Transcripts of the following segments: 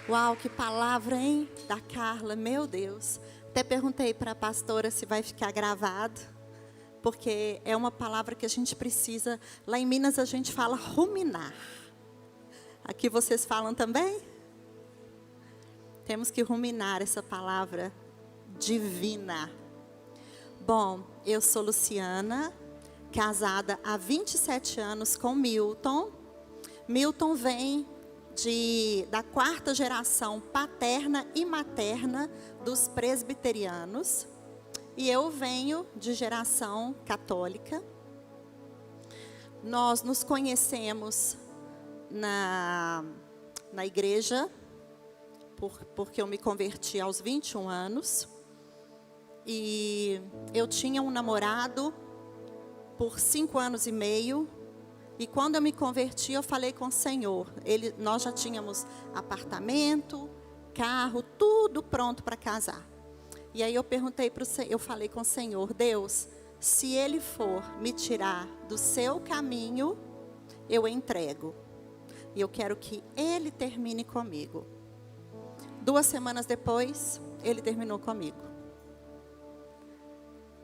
Uau, que palavra, hein? Da Carla, meu Deus. Até perguntei para a pastora se vai ficar gravado, porque é uma palavra que a gente precisa. Lá em Minas a gente fala ruminar. Aqui vocês falam também? Temos que ruminar essa palavra divina. Bom, eu sou Luciana, casada há 27 anos com Milton. Milton vem da quarta geração paterna e materna dos presbiterianos. E eu venho de geração católica. Nós nos conhecemos na igreja, porque eu me converti aos 21 anos. E eu tinha um namorado por 5 anos e meio. E quando eu me converti, eu falei com o Senhor. Nós já tínhamos apartamento, carro, tudo pronto para casar. E aí eu falei com o Senhor: Deus, se Ele for me tirar do seu caminho, eu entrego. E eu quero que Ele termine comigo. 2 semanas depois, Ele terminou comigo.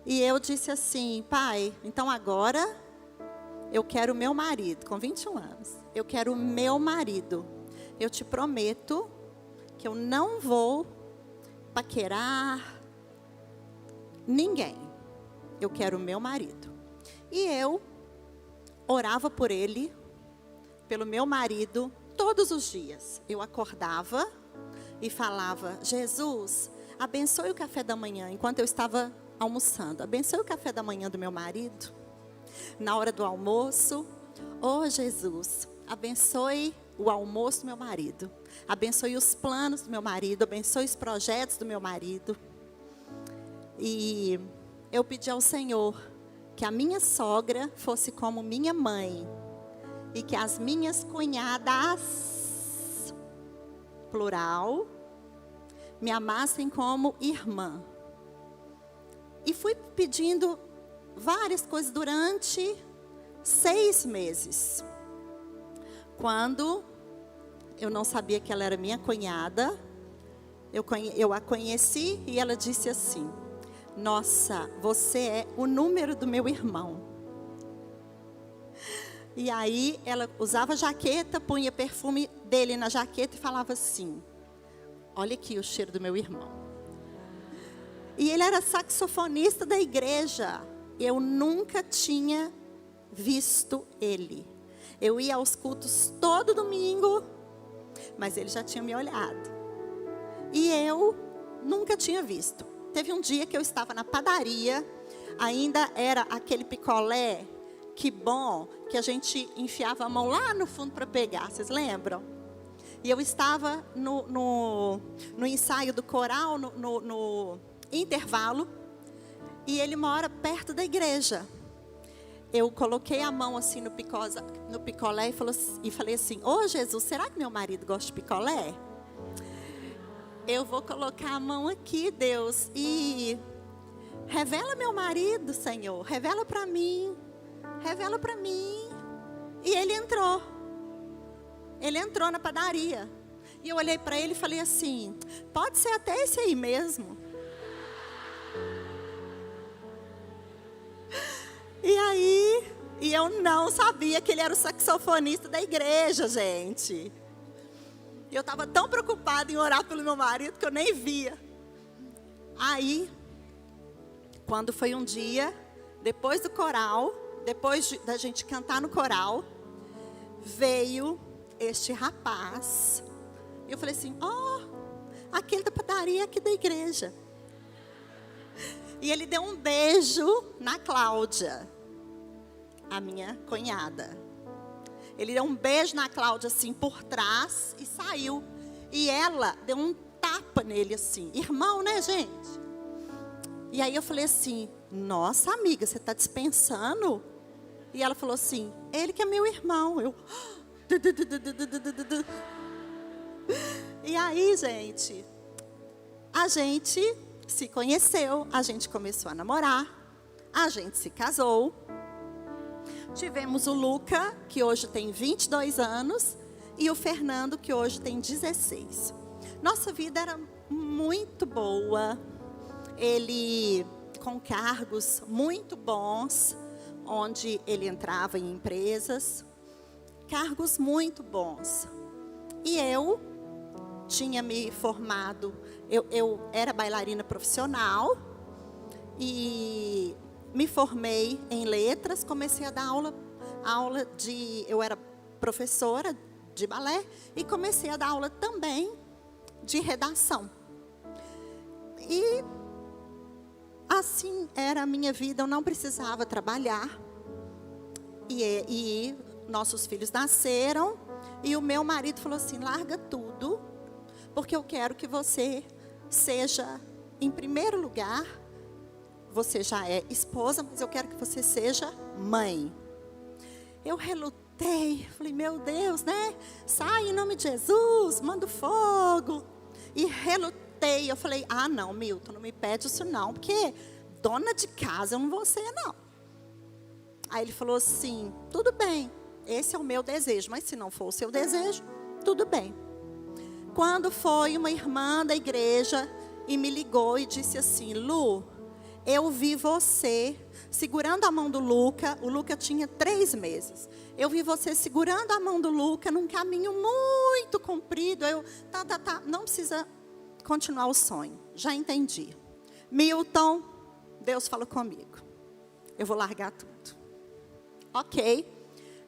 E eu disse assim: Pai, então agora eu quero o meu marido, com 21 anos. Eu quero o meu marido. Eu te prometo que eu não vou paquerar ninguém. Eu quero o meu marido. E eu orava por ele, pelo meu marido, todos os dias. Eu acordava e falava: Jesus, abençoe o café da manhã. Enquanto eu estava almoçando, abençoe o café da manhã do meu marido. Na hora do almoço, oh Jesus, abençoe o almoço do meu marido. Abençoe os planos do meu marido, abençoe os projetos do meu marido. E eu pedi ao Senhor que a minha sogra fosse como minha mãe. E que as minhas cunhadas, plural, me amassem como irmã. E fui pedindo várias coisas durante 6 meses. Quando eu não sabia que ela era minha cunhada, eu a conheci e ela disse assim: nossa, você é o número do meu irmão. E aí ela usava jaqueta, punha perfume dele na jaqueta e falava assim: olha aqui o cheiro do meu irmão. E ele era saxofonista da igreja. Eu nunca tinha visto ele. Eu ia aos cultos todo domingo, mas ele já tinha me olhado. E eu nunca tinha visto. Teve um dia que eu estava na padaria, ainda era aquele picolé, que bom, que a gente enfiava a mão lá no fundo para pegar, vocês lembram? E eu estava no ensaio do coral, no intervalo, e ele mora perto da igreja. Eu coloquei a mão assim no picolé e falei assim: ô Jesus, será que meu marido gosta de picolé? Eu vou colocar a mão aqui, Deus, e revela meu marido, Senhor, revela para mim. Revela para mim. E ele entrou na padaria. E eu olhei para ele e falei assim: pode ser até esse aí mesmo. E eu não sabia que ele era o saxofonista da igreja, gente. Eu estava tão preocupada em orar pelo meu marido que eu nem via. Aí, quando foi um dia, depois do coral, depois da gente cantar no coral, veio este rapaz. Eu falei assim: aquele da padaria aqui da igreja. E ele deu um beijo na Cláudia, a minha cunhada. Ele deu um beijo na Cláudia assim por trás e saiu. E ela deu um tapa nele assim. Irmão, né, gente? E aí eu falei assim: nossa, amiga, você está dispensando? E ela falou assim: ele que é meu irmão. E aí, gente, a gente se conheceu, a gente começou a namorar, a gente se casou. Tivemos o Luca, que hoje tem 22 anos, e o Fernando, que hoje tem 16. Nossa vida era muito boa. Ele com cargos muito bons, onde ele entrava em empresas, cargos muito bons. E eu tinha me formado, eu era bailarina profissional e me formei em letras, comecei a dar aula eu era professora de balé e comecei a dar aula também de redação. E assim era a minha vida, eu não precisava trabalhar. E nossos filhos nasceram e o meu marido falou assim: larga tudo, porque eu quero que você seja, em primeiro lugar, você já é esposa, mas eu quero que você seja mãe. Eu relutei, falei, meu Deus, né? Sai em nome de Jesus, manda fogo. E relutei, eu falei, não, Milton, não me pede isso não, porque dona de casa eu não vou ser, não. Aí ele falou assim, tudo bem, esse é o meu desejo, mas se não for o seu desejo, tudo bem. Quando foi uma irmã da igreja e me ligou e disse assim, Lu, eu vi você segurando a mão do Luca, o Luca tinha 3 meses. Eu vi você segurando a mão do Luca num caminho muito comprido. Não precisa continuar o sonho, já entendi. Milton, Deus falou comigo, eu vou largar tudo. Ok,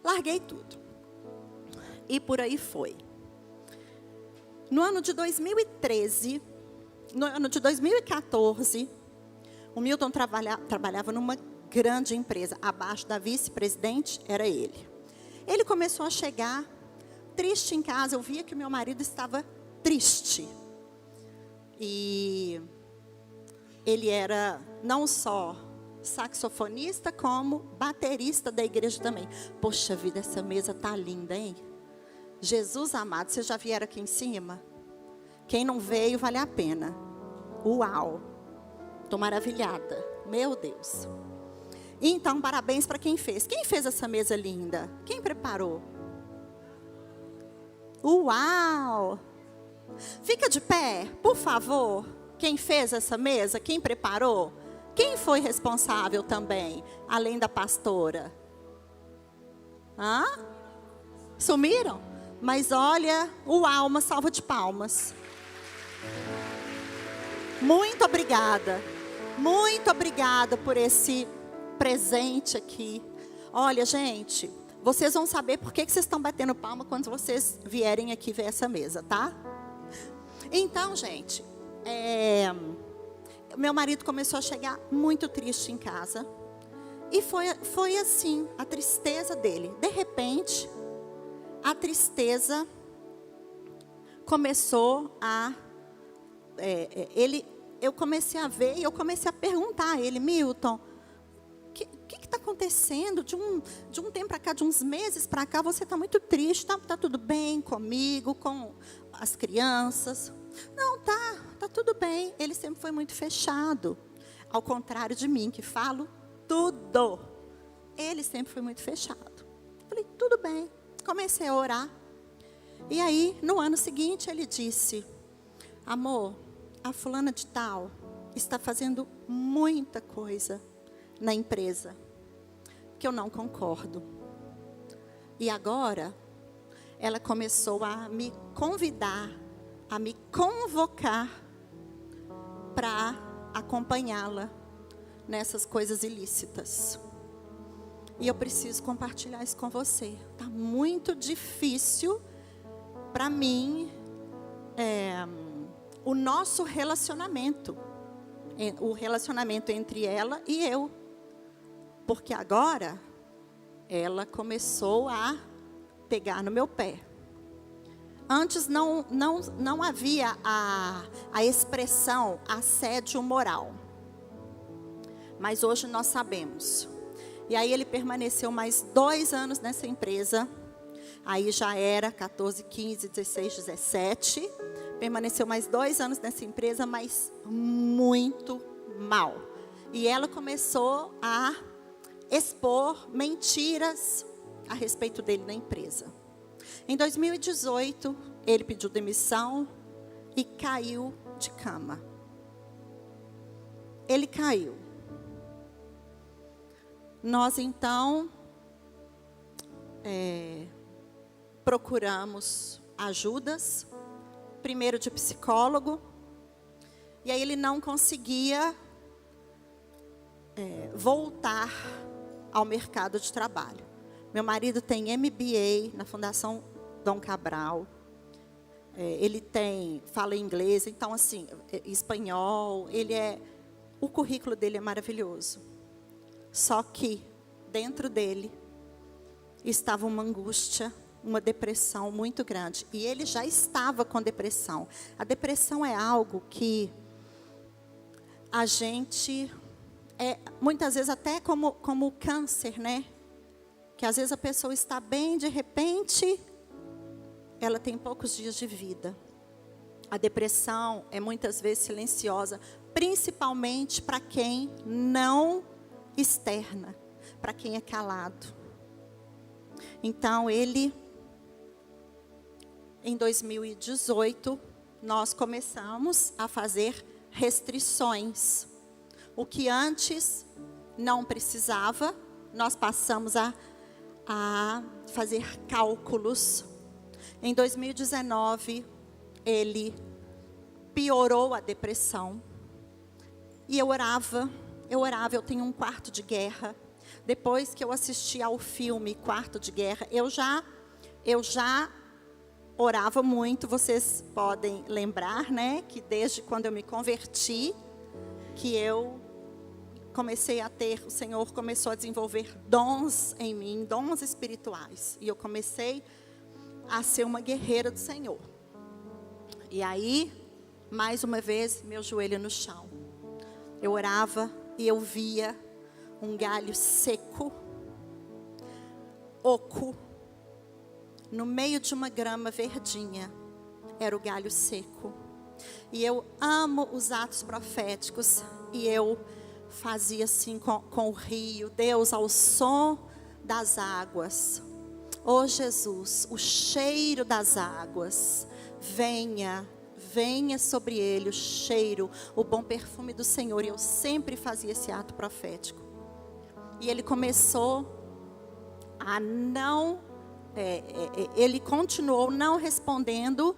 larguei tudo. E por aí foi. No ano de 2013, no ano de 2014, o Milton trabalhava numa grande empresa. Abaixo da vice-presidente era ele. Ele começou a chegar triste em casa. Eu via que o meu marido estava triste. E ele era não só saxofonista, como baterista da igreja também. Poxa vida, essa mesa tá linda, hein? Jesus amado, vocês já vieram aqui em cima? Quem não veio, vale a pena. Uau! Estou maravilhada. Meu Deus. Então, parabéns para quem fez. Quem fez essa mesa linda? Quem preparou? Uau! Fica de pé, por favor. Quem fez essa mesa? Quem preparou? Quem foi responsável também, além da pastora? Sumiram? Mas olha, uau, uma salva de palmas. Muito obrigada. Muito obrigada por esse presente aqui. Olha, gente, vocês vão saber por que vocês estão batendo palma quando vocês vierem aqui ver essa mesa, tá? Então, gente, meu marido começou a chegar muito triste em casa. E foi assim, a tristeza dele. De repente, a tristeza começou a... eu comecei a ver e eu comecei a perguntar a ele, Milton, o que está acontecendo? De um tempo para cá, de uns meses para cá, você está muito triste, tá tudo bem comigo, com as crianças? Não, tá tudo bem. Ele sempre foi muito fechado, ao contrário de mim, que falo tudo. Ele sempre foi muito fechado. Falei, tudo bem. Comecei a orar. E aí, no ano seguinte, ele disse, amor, a fulana de tal está fazendo muita coisa na empresa que eu não concordo. E agora, ela começou a me convidar, a me convocar para acompanhá-la nessas coisas ilícitas. E eu preciso compartilhar isso com você. Está muito difícil para mim o nosso relacionamento. O relacionamento entre ela e eu. Porque agora ela começou a pegar no meu pé. Antes não havia a expressão assédio moral. Mas hoje nós sabemos. E aí ele permaneceu mais 2 anos nessa empresa. Aí já era 14, 15, 16, 17. Permaneceu mais 2 anos nessa empresa, mas muito mal. E ela começou a expor mentiras a respeito dele na empresa. Em 2018, ele pediu demissão e caiu de cama. Ele caiu. Nós então procuramos ajudas, primeiro de psicólogo, e aí ele não conseguia voltar ao mercado de trabalho. Meu marido tem MBA na Fundação Dom Cabral. Ele fala inglês, então assim, espanhol, o currículo dele é maravilhoso. Só que dentro dele estava uma angústia, uma depressão muito grande. E ele já estava com depressão. A depressão é algo que a gente, muitas vezes até como câncer, né? Que às vezes a pessoa está bem, de repente, ela tem poucos dias de vida. A depressão é muitas vezes silenciosa, principalmente para quem não externa, para quem é calado. Então em 2018, nós começamos a fazer restrições. O que antes não precisava, nós passamos a fazer cálculos. Em 2019, ele piorou a depressão. E eu orava, eu tenho um quarto de guerra. Depois que eu assisti ao filme Quarto de Guerra, eu já orava muito. Vocês podem lembrar, né, que desde quando eu me converti, que eu comecei a o Senhor começou a desenvolver dons em mim, dons espirituais. E eu comecei a ser uma guerreira do Senhor. E aí, mais uma vez, meu joelho no chão. Eu orava e eu via um galho seco, oco, no meio de uma grama verdinha. Era o galho seco. E eu amo os atos proféticos. E eu fazia assim com o rio. Deus, ao som das águas. Oh Jesus, o cheiro das águas. Venha sobre ele o cheiro, o bom perfume do Senhor. E eu sempre fazia esse ato profético. E ele começou a ele continuou não respondendo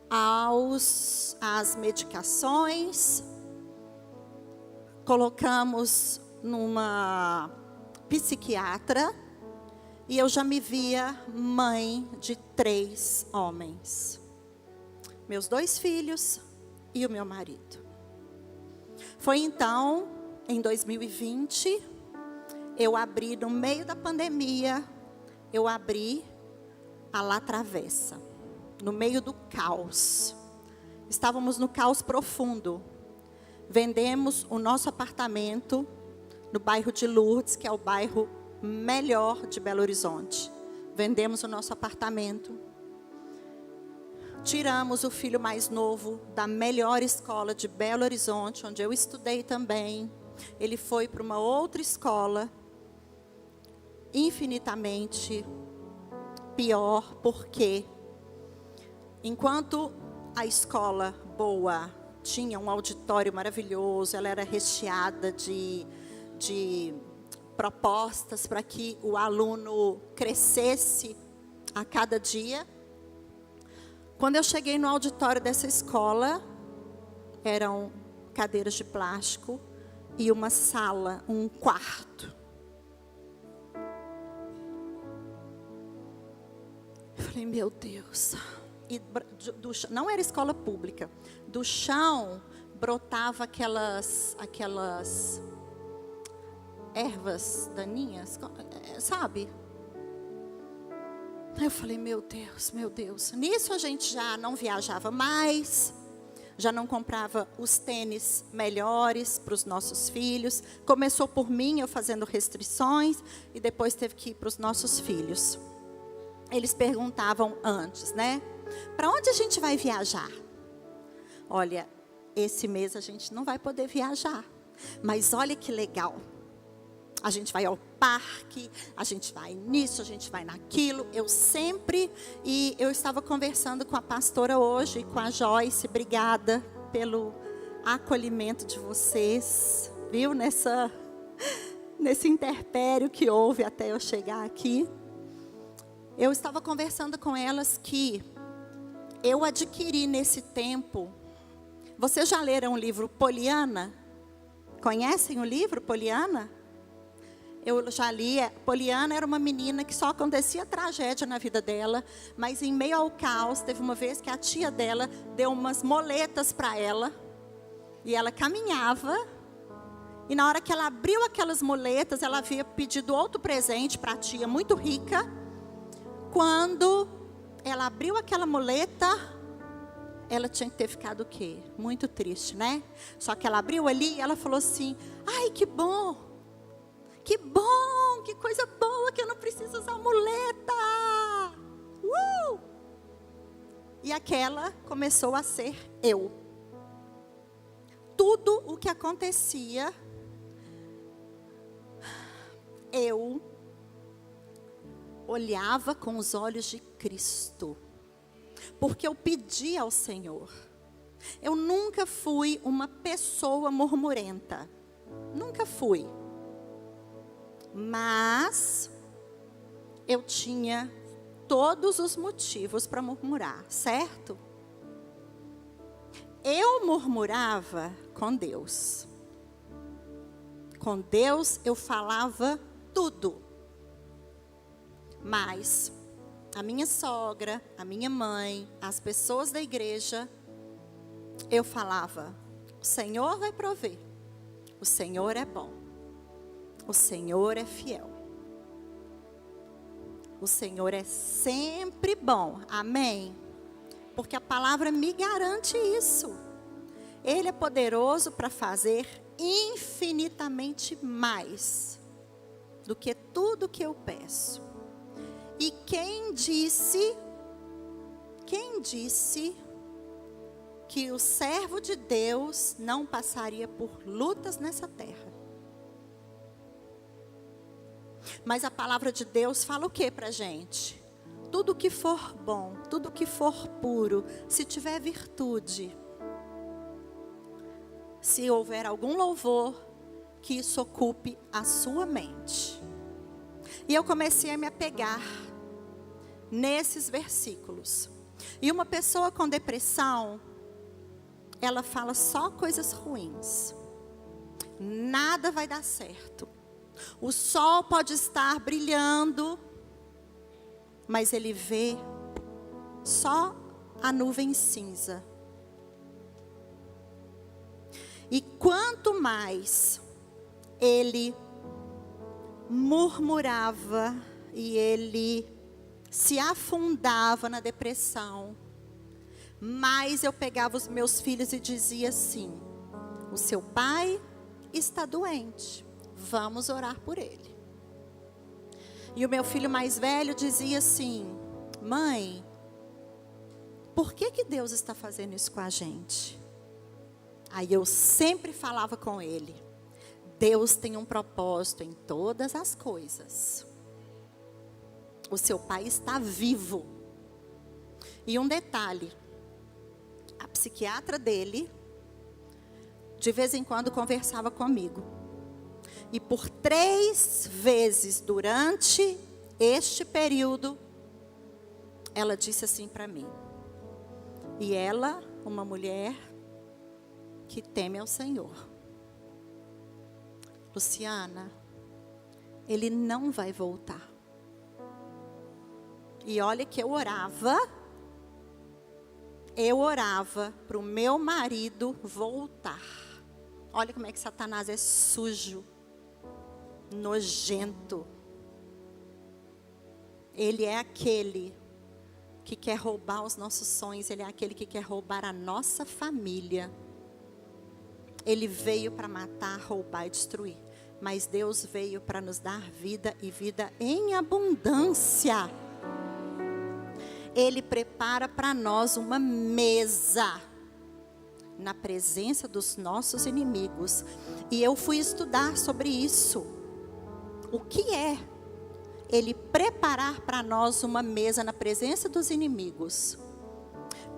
às medicações. Colocamos numa psiquiatra. E eu já me via mãe de 3 homens. Meus 2 filhos e o meu marido. Foi então, em 2020, eu abri, no meio da pandemia, eu abri a La Travessa, no meio do caos. Estávamos no caos profundo. Vendemos o nosso apartamento no bairro de Lourdes, que é o bairro melhor de Belo Horizonte. Vendemos o nosso apartamento. Tiramos o filho mais novo da melhor escola de Belo Horizonte, onde eu estudei também. Ele foi para uma outra escola, infinitamente pior, porque enquanto a escola boa tinha um auditório maravilhoso, ela era recheada de propostas para que o aluno crescesse a cada dia. Quando eu cheguei no auditório dessa escola, eram cadeiras de plástico e uma sala, um quarto. Eu falei, meu Deus. E não era escola pública. Do chão brotava aquelas ervas daninhas, sabe? Eu falei, meu Deus, meu Deus. Nisso a gente já não viajava mais, já não comprava os tênis melhores para os nossos filhos. Começou por mim, eu fazendo restrições, e depois teve que ir para os nossos filhos. Eles perguntavam antes, né? Para onde a gente vai viajar? Olha, esse mês a gente não vai poder viajar. Mas olha que legal. A gente vai ao parque, a gente vai nisso, a gente vai naquilo. E eu estava conversando com a pastora hoje, com a Joyce. Obrigada pelo acolhimento de vocês, viu? Nesse interpério que houve até eu chegar aqui. Eu estava conversando com elas que eu adquiri nesse tempo. Vocês já leram o livro Poliana? Conhecem o livro Poliana? Eu já li. Poliana era uma menina que só acontecia tragédia na vida dela, mas em meio ao caos, teve uma vez que a tia dela deu umas moletas para ela, e ela caminhava, e na hora que ela abriu aquelas moletas, ela havia pedido outro presente para a tia, muito rica. Quando ela abriu aquela muleta, ela tinha que ter ficado o quê? Muito triste, né? Só que ela abriu ali e ela falou assim: ai, que bom, que coisa boa, que eu não preciso usar muleta. E aquela começou a ser eu. Tudo o que acontecia, eu olhava com os olhos de Cristo, porque eu pedi ao Senhor. Eu nunca fui uma pessoa murmurenta, nunca fui, mas eu tinha todos os motivos para murmurar, certo? Eu murmurava com Deus. Com Deus eu falava tudo. Mas a minha sogra, a minha mãe, as pessoas da igreja, eu falava: o Senhor vai prover. O Senhor é bom. O Senhor é fiel. O Senhor é sempre bom. Amém? Porque a palavra me garante isso. Ele é poderoso para fazer infinitamente mais do que tudo que eu peço. E quem disse que o servo de Deus não passaria por lutas nessa terra? Mas a palavra de Deus fala o que pra gente? Tudo que for bom, tudo que for puro, se tiver virtude, se houver algum louvor, que isso ocupe a sua mente. E eu comecei a me apegar nesses versículos. E uma pessoa com depressão, ela fala só coisas ruins. Nada vai dar certo. O sol pode estar brilhando, mas ele vê só a nuvem cinza. E quanto mais ele murmurava e ele se afundava na depressão, mais eu pegava os meus filhos e dizia assim: o seu pai está doente, vamos orar por ele. E o meu filho mais velho dizia assim: mãe, por que Deus está fazendo isso com a gente? Aí eu sempre falava com ele: Deus tem um propósito em todas as coisas. O seu pai está vivo. E um detalhe: a psiquiatra dele, de vez em quando, conversava comigo. E por 3 vezes durante este período, ela disse assim para mim. E ela, uma mulher que teme ao Senhor: Luciana, ele não vai voltar. E olha que eu orava para o meu marido voltar. Olha como é que Satanás é sujo, nojento. Ele é aquele que quer roubar os nossos sonhos, ele é aquele que quer roubar a nossa família. Ele veio para matar, roubar e destruir. Mas Deus veio para nos dar vida e vida em abundância. Ele prepara para nós uma mesa na presença dos nossos inimigos. E eu fui estudar sobre isso. o que é Ele preparar para nós uma mesa na presença dos inimigos.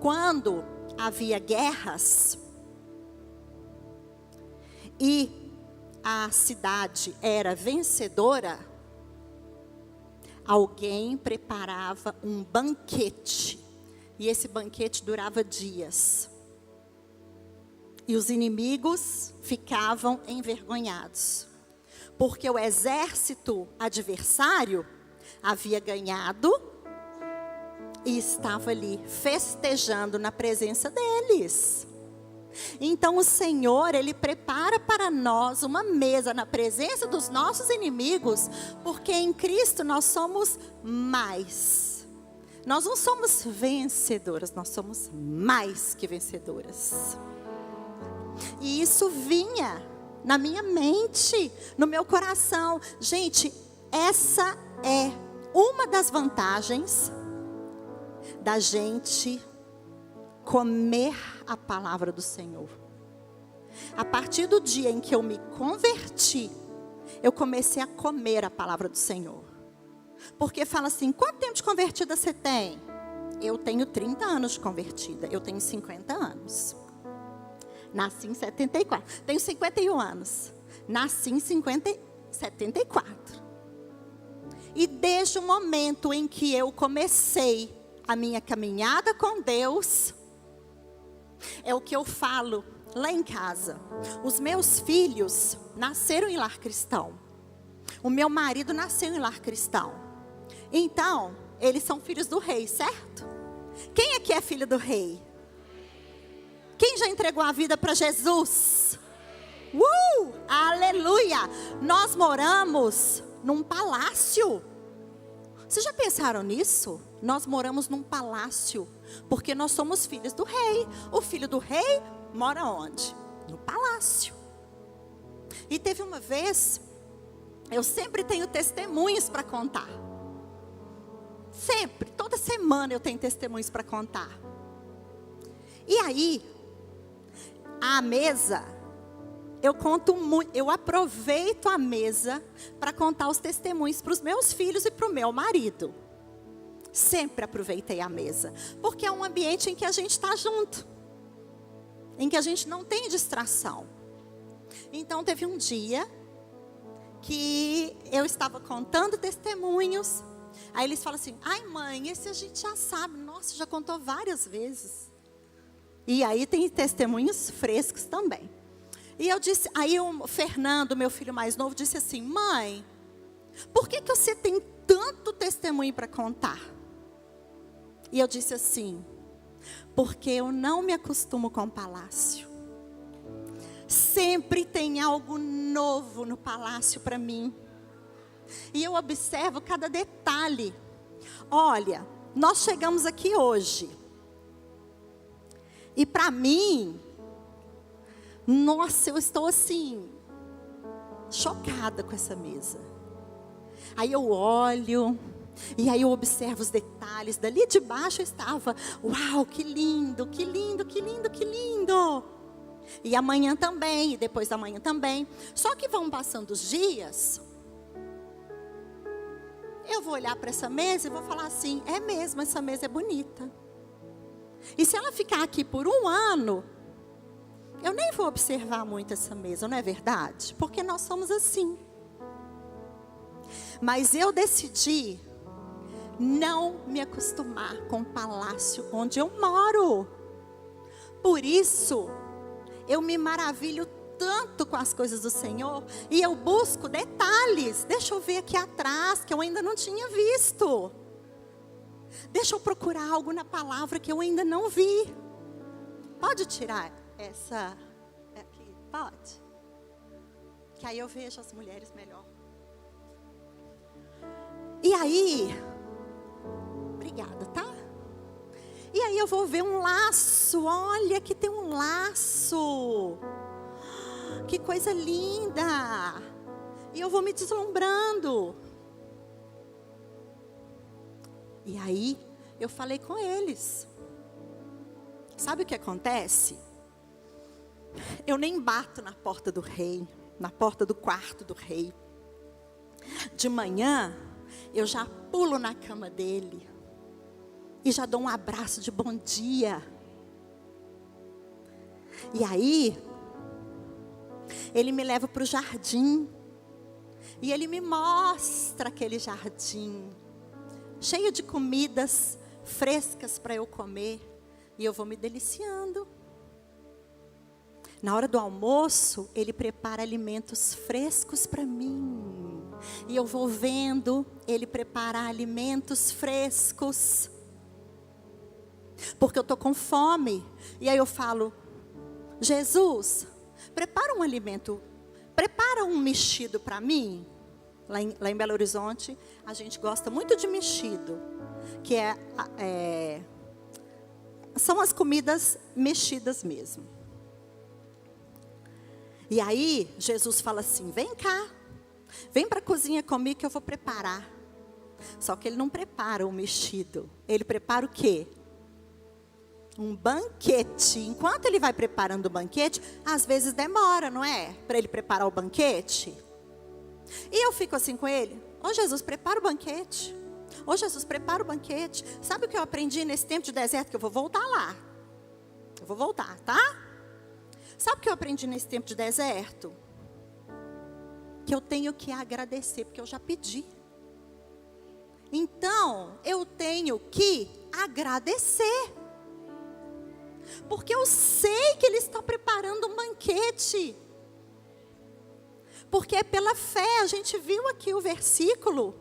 Quando havia guerras e a cidade era vencedora, alguém preparava um banquete. E esse banquete durava dias. E os inimigos ficavam envergonhados, porque o exército adversário havia ganhado e estava ali festejando na presença deles. Então o Senhor, Ele prepara para nós uma mesa na presença dos nossos inimigos, porque em Cristo nós somos mais. Nós não somos vencedoras, nós somos mais que vencedoras. E isso vinha na minha mente, no meu coração. Gente, essa é uma das vantagens da gente comer a palavra do Senhor. A partir do dia em que eu me converti, eu comecei a comer a palavra do Senhor. Porque fala assim, quanto tempo de convertida você tem? Eu tenho 30 anos de convertida, eu tenho 50 anos. Nasci em 74, tenho 51 anos. Nasci em 74. E desde o momento em que eu comecei a minha caminhada com Deus, é o que eu falo lá em casa. Os meus filhos nasceram em lar cristão. O meu marido nasceu em lar cristão. Então, eles são filhos do rei, certo? Quem aqui é filho do rei? Quem já entregou a vida para Jesus? Aleluia! Nós moramos num palácio. Vocês já pensaram nisso? Nós moramos num palácio, porque nós somos filhos do rei. O filho do rei mora onde? No palácio. E teve uma vez, eu sempre tenho testemunhos para contar. Sempre, toda semana eu tenho testemunhos para contar. E aí, a mesa, eu conto muito, eu aproveito a mesa para contar os testemunhos para os meus filhos e para o meu marido. Sempre aproveitei a mesa, porque é um ambiente em que a gente está junto, em que a gente não tem distração. Então teve um dia que eu estava contando testemunhos, aí eles falam assim, ai mãe, esse a gente já sabe, nossa, já contou várias vezes. E aí tem testemunhos frescos também. E eu disse, aí o Fernando, meu filho mais novo, disse assim, mãe, por que você tem tanto testemunho para contar? E eu disse assim, porque eu não me acostumo com o palácio. Sempre tem algo novo no palácio para mim. E eu observo cada detalhe. Olha, nós chegamos aqui hoje. E para mim, nossa, eu estou assim, chocada com essa mesa. Aí eu olho, e aí eu observo os detalhes. Dali de baixo eu estava, uau, que lindo, que lindo, que lindo, que lindo. E amanhã também, e depois da manhã também. Só que vão passando os dias, eu vou olhar para essa mesa e vou falar assim, é mesmo, essa mesa é bonita. E se ela ficar aqui por um ano, eu nem vou observar muito essa mesa, não é verdade? Porque nós somos assim. Mas eu decidi não me acostumar com o palácio onde eu moro. Por isso, eu me maravilho tanto com as coisas do Senhor. E eu busco detalhes. Deixa eu ver aqui atrás, que eu ainda não tinha visto. Deixa eu procurar algo na palavra que eu ainda não vi. Pode tirar essa aqui? Pode? Que aí eu vejo as mulheres melhor. E aí, obrigada, tá? E aí eu vou ver um laço. Olha, aqui tem um laço. Que coisa linda. E eu vou me deslumbrando. E aí, eu falei com eles. Sabe o que acontece? Eu nem bato na porta do rei, na porta do quarto do rei. De manhã, eu já pulo na cama dele. E já dou um abraço de bom dia. E aí, ele me leva para o jardim. E ele me mostra aquele jardim, cheio de comidas frescas para eu comer. E eu vou me deliciando. Na hora do almoço, ele prepara alimentos frescos para mim. E eu vou vendo ele preparar alimentos frescos. Porque eu estou com fome. E aí eu falo: Jesus, prepara um alimento, prepara um mexido para mim. Lá em Belo Horizonte, a gente gosta muito de mexido. Que são as comidas mexidas mesmo. E aí, Jesus fala assim: vem cá, vem para a cozinha comigo que eu vou preparar. Só que ele não prepara o mexido. Ele prepara o quê? Um banquete. Enquanto ele vai preparando o banquete, às vezes demora, não é? Para ele preparar o banquete. E eu fico assim com ele: ô Jesus, prepara o banquete. Ô Jesus, prepara o banquete. Sabe o que eu aprendi nesse tempo de deserto? Que eu vou voltar lá. Eu vou voltar, tá? Sabe o que eu aprendi nesse tempo de deserto? Que eu tenho que agradecer, porque eu já pedi. Então, eu tenho que agradecer. Porque eu sei que Ele está preparando um banquete. Porque é pela fé, a gente viu aqui o versículo.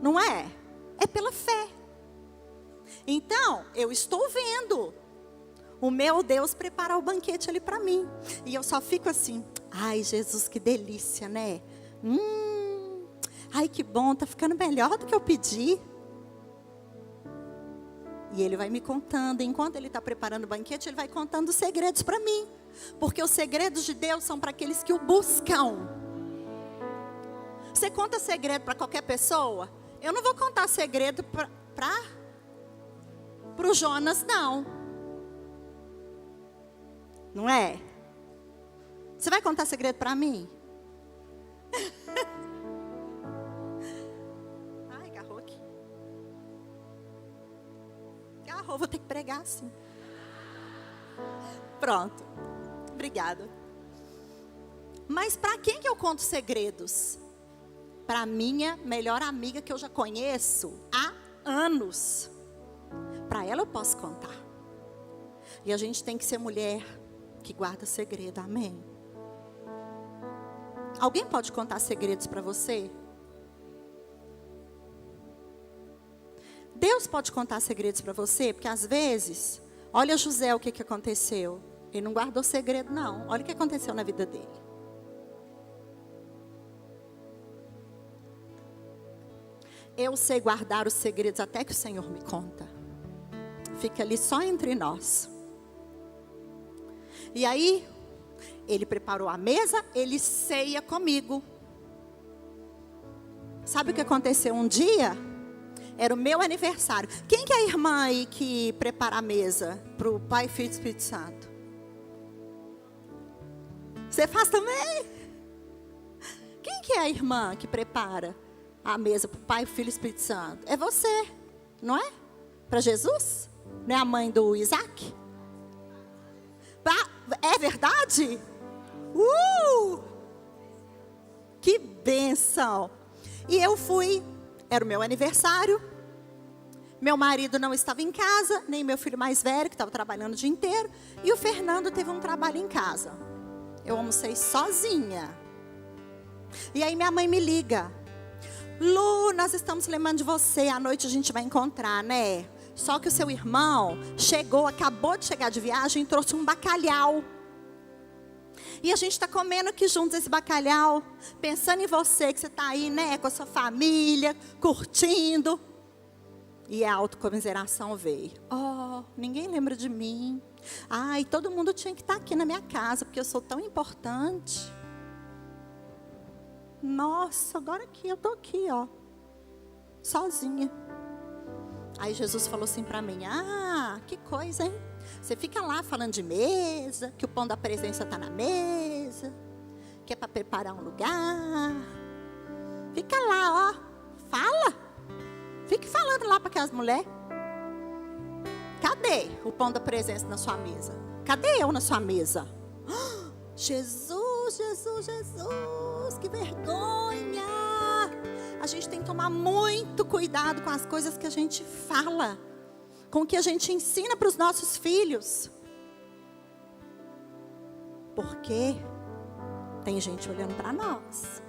Não é? É pela fé. Então, eu estou vendo o meu Deus preparar o banquete ali para mim. E eu só fico assim: ai, Jesus, que delícia, né? Ai, que bom, tá ficando melhor do que eu pedi. E ele vai me contando. Enquanto ele está preparando o banquete, ele vai contando os segredos para mim. Porque os segredos de Deus são para aqueles que o buscam. Você conta segredo para qualquer pessoa? Eu não vou contar segredo para o Jonas, não. Não é? Você vai contar segredo para mim? Ai, agarrou aqui. Agarrou, vou ter que pregar assim. Pronto. Obrigada. Mas para quem que eu conto segredos? Para minha melhor amiga que eu já conheço há anos. Para ela eu posso contar. E a gente tem que ser mulher que guarda segredo, amém? Alguém pode contar segredos para você? Deus pode contar segredos para você? Porque às vezes, olha José, o que aconteceu. Ele não guardou segredo, não. Olha o que aconteceu na vida dele. Eu sei guardar os segredos até que o Senhor me conta. Fica ali só entre nós. E aí, ele preparou a mesa, ele ceia comigo. Sabe o que aconteceu um dia? Era o meu aniversário. Quem que é a irmã aí que prepara a mesa para o Pai, Filho e Espírito Santo? Você faz também? Quem que é a irmã que prepara a mesa para o Pai, Filho e Espírito Santo? É você, não é? Para Jesus? Não é a mãe do Isaac? É verdade? Que bênção! E eu fui, era o meu aniversário. Meu marido não estava em casa, nem meu filho mais velho, que estava trabalhando o dia inteiro. E o Fernando teve um trabalho em casa. Eu almocei sozinha. E aí minha mãe me liga: Lu, nós estamos lembrando de você, à noite a gente vai encontrar, né? Só que o seu irmão chegou, acabou de chegar de viagem e trouxe um bacalhau. E a gente está comendo aqui juntos esse bacalhau, pensando em você, que você está aí, né, com a sua família, curtindo. E a autocomiseração veio. Oh, ninguém lembra de mim. Ai, todo mundo tinha que estar aqui na minha casa, porque eu sou tão importante. Nossa, agora aqui, eu estou aqui, ó, sozinha. Aí Jesus falou assim para mim: ah, que coisa, hein? Você fica lá falando de mesa, que o pão da presença está na mesa, que é para preparar um lugar. Fica lá, ó. Fala. Fique falando lá para aquelas mulheres. Cadê o pão da presença na sua mesa? Cadê eu na sua mesa? Jesus, Jesus, Jesus, que vergonha. A gente tem que tomar muito cuidado com as coisas que a gente fala, com o que a gente ensina para os nossos filhos. Porque tem gente olhando para nós.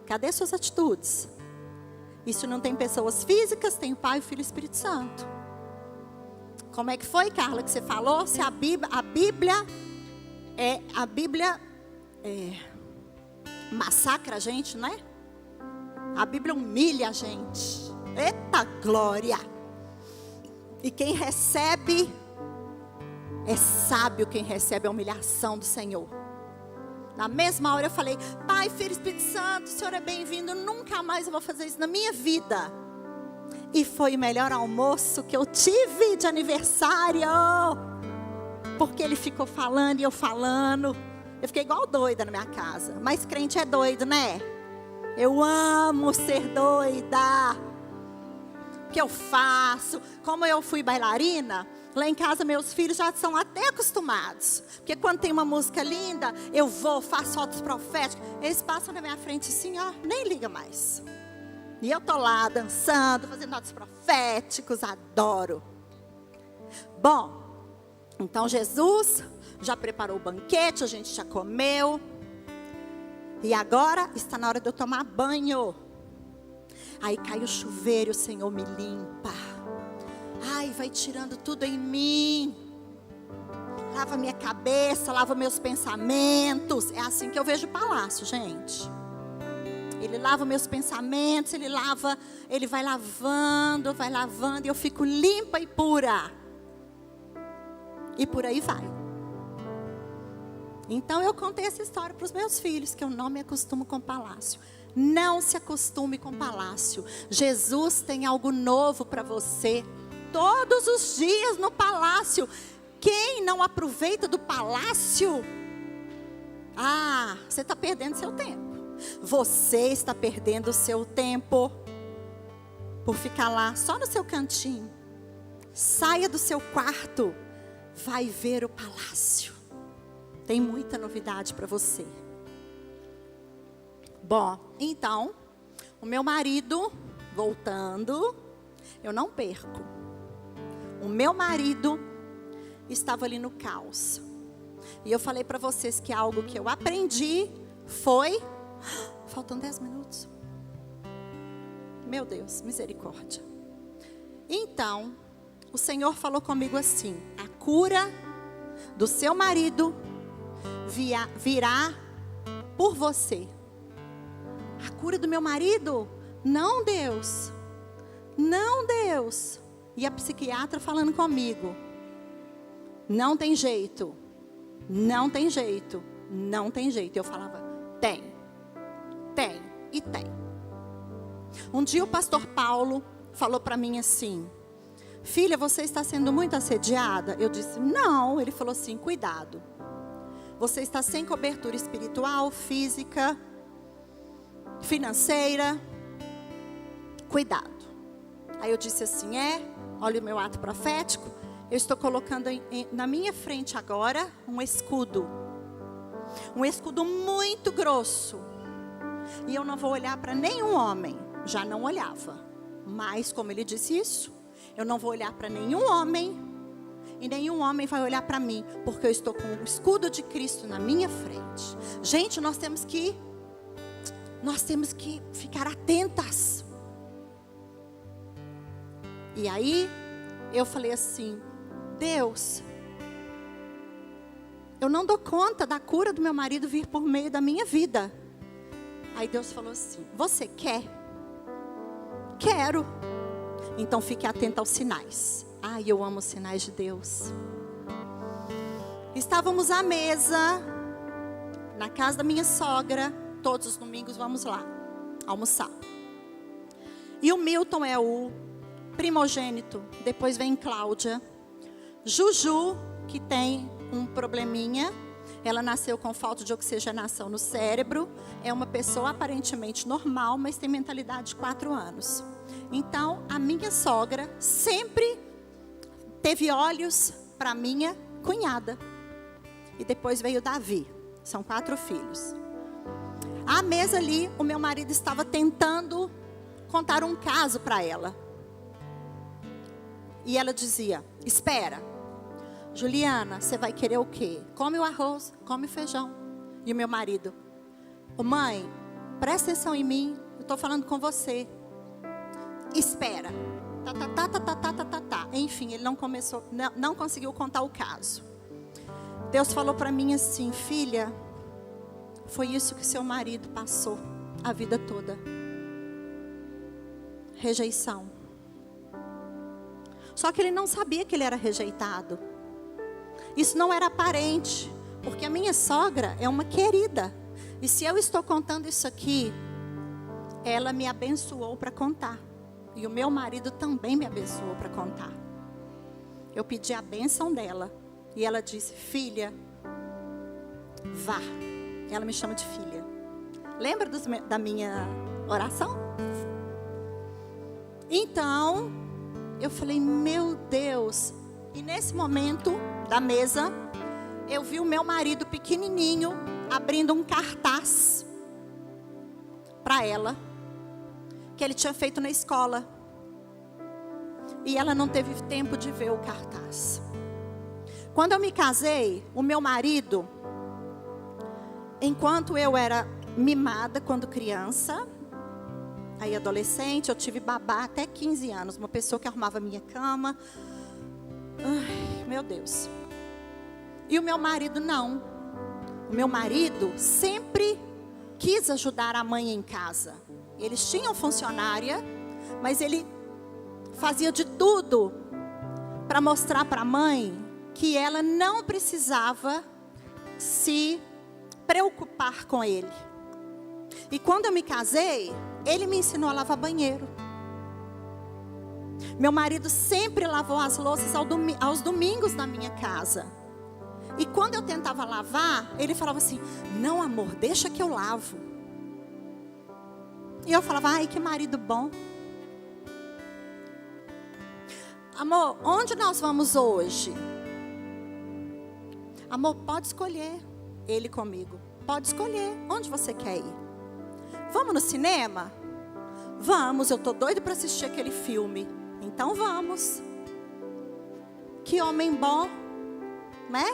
Cadê suas atitudes? Isso não tem pessoas físicas, tem o Pai, o Filho e o Espírito Santo. Como é que foi, Carla, que você falou? Se a Bíblia massacra a gente, né? A Bíblia humilha a gente. Eita glória! E quem recebe, é sábio quem recebe a humilhação do Senhor. Na mesma hora eu falei, Pai, Filho e Espírito Santo, o Senhor é bem-vindo, nunca mais eu vou fazer isso na minha vida. E foi o melhor almoço que eu tive de aniversário. Porque ele ficou falando e eu falando. Eu fiquei igual doida na minha casa. Mas crente é doido, né? Eu amo ser doida. O que eu faço? Como eu fui bailarina, lá em casa meus filhos já são até acostumados. Porque quando tem uma música linda, eu vou, faço fotos proféticas. Eles passam na minha frente assim, ó, nem liga mais. E eu tô lá dançando, fazendo atos proféticos, adoro. Bom, então Jesus já preparou o banquete, a gente já comeu. E agora está na hora de eu tomar banho. Aí cai o chuveiro, o Senhor me limpa. Ai, vai tirando tudo em mim. Lava minha cabeça, lava meus pensamentos. É assim que eu vejo o palácio, gente. Ele lava meus pensamentos, ele vai lavando, e eu fico limpa e pura. E por aí vai. Então eu contei essa história para os meus filhos, que eu não me acostumo com palácio. Não se acostume com palácio. Jesus tem algo novo para você. Todos os dias no palácio. Quem não aproveita do palácio? Você está perdendo seu tempo. Você está perdendo o seu tempo por ficar lá só no seu cantinho. Saia do seu quarto, vai ver o palácio. Tem muita novidade para você. Bom, então, o meu marido, voltando, eu não perco. O meu marido estava ali no caos. E eu falei para vocês que algo que eu aprendi foi... Faltam 10 minutos. Meu Deus, misericórdia. Então, o Senhor falou comigo assim: a cura do seu marido virá por você. A cura do meu marido? Não, Deus. Não, Deus. E a psiquiatra falando comigo: não tem jeito. Não tem jeito. Não tem jeito. E eu falava: tem. Tem e tem. Um dia o pastor Paulo falou para mim assim: filha, você está sendo muito assediada? Eu disse: não. Ele falou assim: cuidado. Você está sem cobertura espiritual, física, financeira. Cuidado. Aí eu disse assim: olha o meu ato profético. Eu estou colocando na minha frente agora um escudo. Um escudo muito grosso. E eu não vou olhar para nenhum homem. Já não olhava. Mas como ele disse isso, eu não vou olhar para nenhum homem. E nenhum homem vai olhar para mim. Porque eu estou com o escudo de Cristo na minha frente. Gente, nós temos que ficar atentas. E aí, eu falei assim: Deus, eu não dou conta da cura do meu marido vir por meio da minha vida. Aí Deus falou assim: você quer? Quero. Então fique atento aos sinais. Eu amo os sinais de Deus. Estávamos à mesa, na casa da minha sogra. Todos os domingos vamos lá almoçar. E o Milton é o primogênito. Depois vem Cláudia. Juju, que tem um probleminha. Ela nasceu com falta de oxigenação no cérebro. É uma pessoa aparentemente normal, mas tem mentalidade de 4 anos. Então, a minha sogra sempre teve olhos para minha cunhada. E depois veio Davi. São 4 filhos. À mesa ali, o meu marido estava tentando contar um caso para ela. E ela dizia: espera, Juliana, você vai querer o quê? Come o arroz, come o feijão. E o meu marido: ô mãe, presta atenção em mim, eu estou falando com você. Espera. Enfim, ele não conseguiu contar o caso. Deus falou para mim assim: filha, foi isso que seu marido passou a vida toda. Rejeição. Só que ele não sabia que ele era rejeitado. Isso não era aparente, porque a minha sogra é uma querida. E se eu estou contando isso aqui, ela me abençoou para contar. E o meu marido também me abençoou para contar. Eu pedi a bênção dela. E ela disse: filha, vá. Ela me chama de filha. Lembra da minha oração? Então, eu falei: meu Deus. E nesse momento da mesa, eu vi o meu marido pequenininho abrindo um cartaz para ela, que ele tinha feito na escola. E ela não teve tempo de ver o cartaz. Quando eu me casei, o meu marido, enquanto eu era mimada quando criança, aí adolescente, eu tive babá até 15 anos. Uma pessoa que arrumava minha cama. Ai, meu Deus. E o meu marido não. O meu marido sempre quis ajudar a mãe em casa. Eles tinham funcionária, mas ele fazia de tudo para mostrar para a mãe que ela não precisava se preocupar com ele. E quando eu me casei, ele me ensinou a lavar banheiro. Meu marido sempre lavou as louças aos domingos na minha casa. E quando eu tentava lavar, ele falava assim: não, amor, deixa que eu lavo. E eu falava: ai, que marido bom. Amor, onde nós vamos hoje? Amor, pode escolher. Ele comigo: pode escolher, onde você quer ir? Vamos no cinema? Vamos, eu estou doido para assistir aquele filme. Então vamos. Que homem bom, né?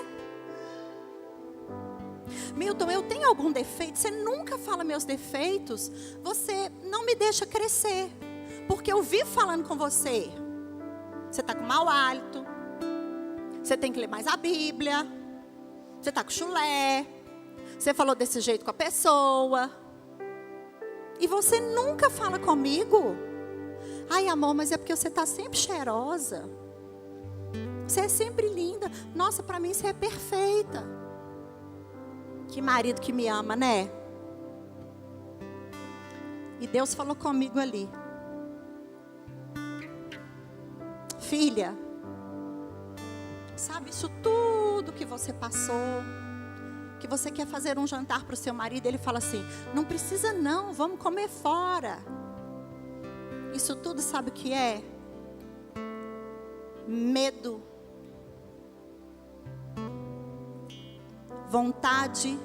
Milton, eu tenho algum defeito? Você nunca fala meus defeitos. Você não me deixa crescer. Porque eu vivo falando com você. Você está com mau hálito. Você tem que ler mais a Bíblia. Você está com chulé. Você falou desse jeito com a pessoa. E você nunca fala comigo. Ai, amor, mas é porque você está sempre cheirosa. Você é sempre linda. Nossa, para mim você é perfeita. Que marido que me ama, né? E Deus falou comigo ali: filha, sabe isso tudo que você passou, que você quer fazer um jantar para o seu marido? Ele fala assim: não precisa não, vamos comer fora. Isso tudo sabe o que é? Medo. Vontade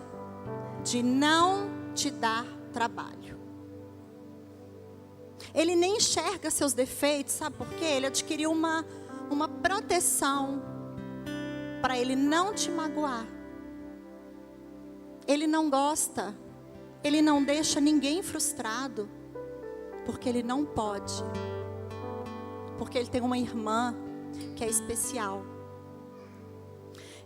de não te dar trabalho. Ele nem enxerga seus defeitos, sabe por quê? Ele adquiriu uma proteção para ele não te magoar. Ele não gosta, ele não deixa ninguém frustrado, porque ele não pode. Porque ele tem uma irmã que é especial.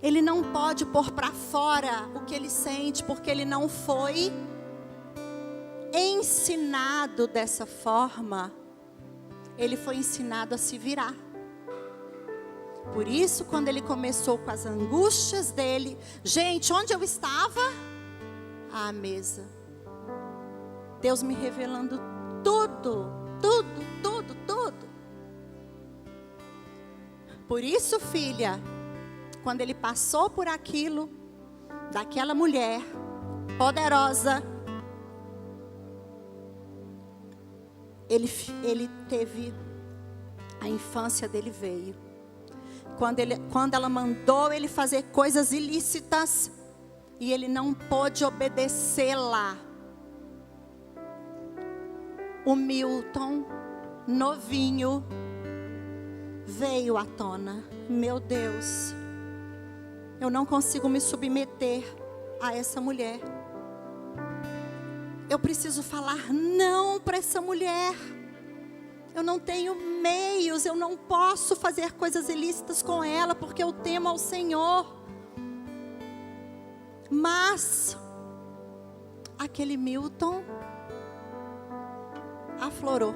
Ele não pode pôr para fora o que ele sente, porque ele não foi ensinado dessa forma. Ele foi ensinado a se virar. Por isso, quando ele começou com as angústias dele, gente, onde eu estava? À mesa. Deus me revelando tudo. Por isso, filha, quando ele passou por aquilo, daquela mulher poderosa, ele teve, a infância dele veio. Quando ela mandou ele fazer coisas ilícitas, e ele não pôde obedecê-la, o Milton, novinho, veio à tona. Meu Deus, eu não consigo me submeter a essa mulher. Eu preciso falar não para essa mulher. Eu não tenho meios, eu não posso fazer coisas ilícitas com ela, porque eu temo ao Senhor. Mas aquele Milton aflorou.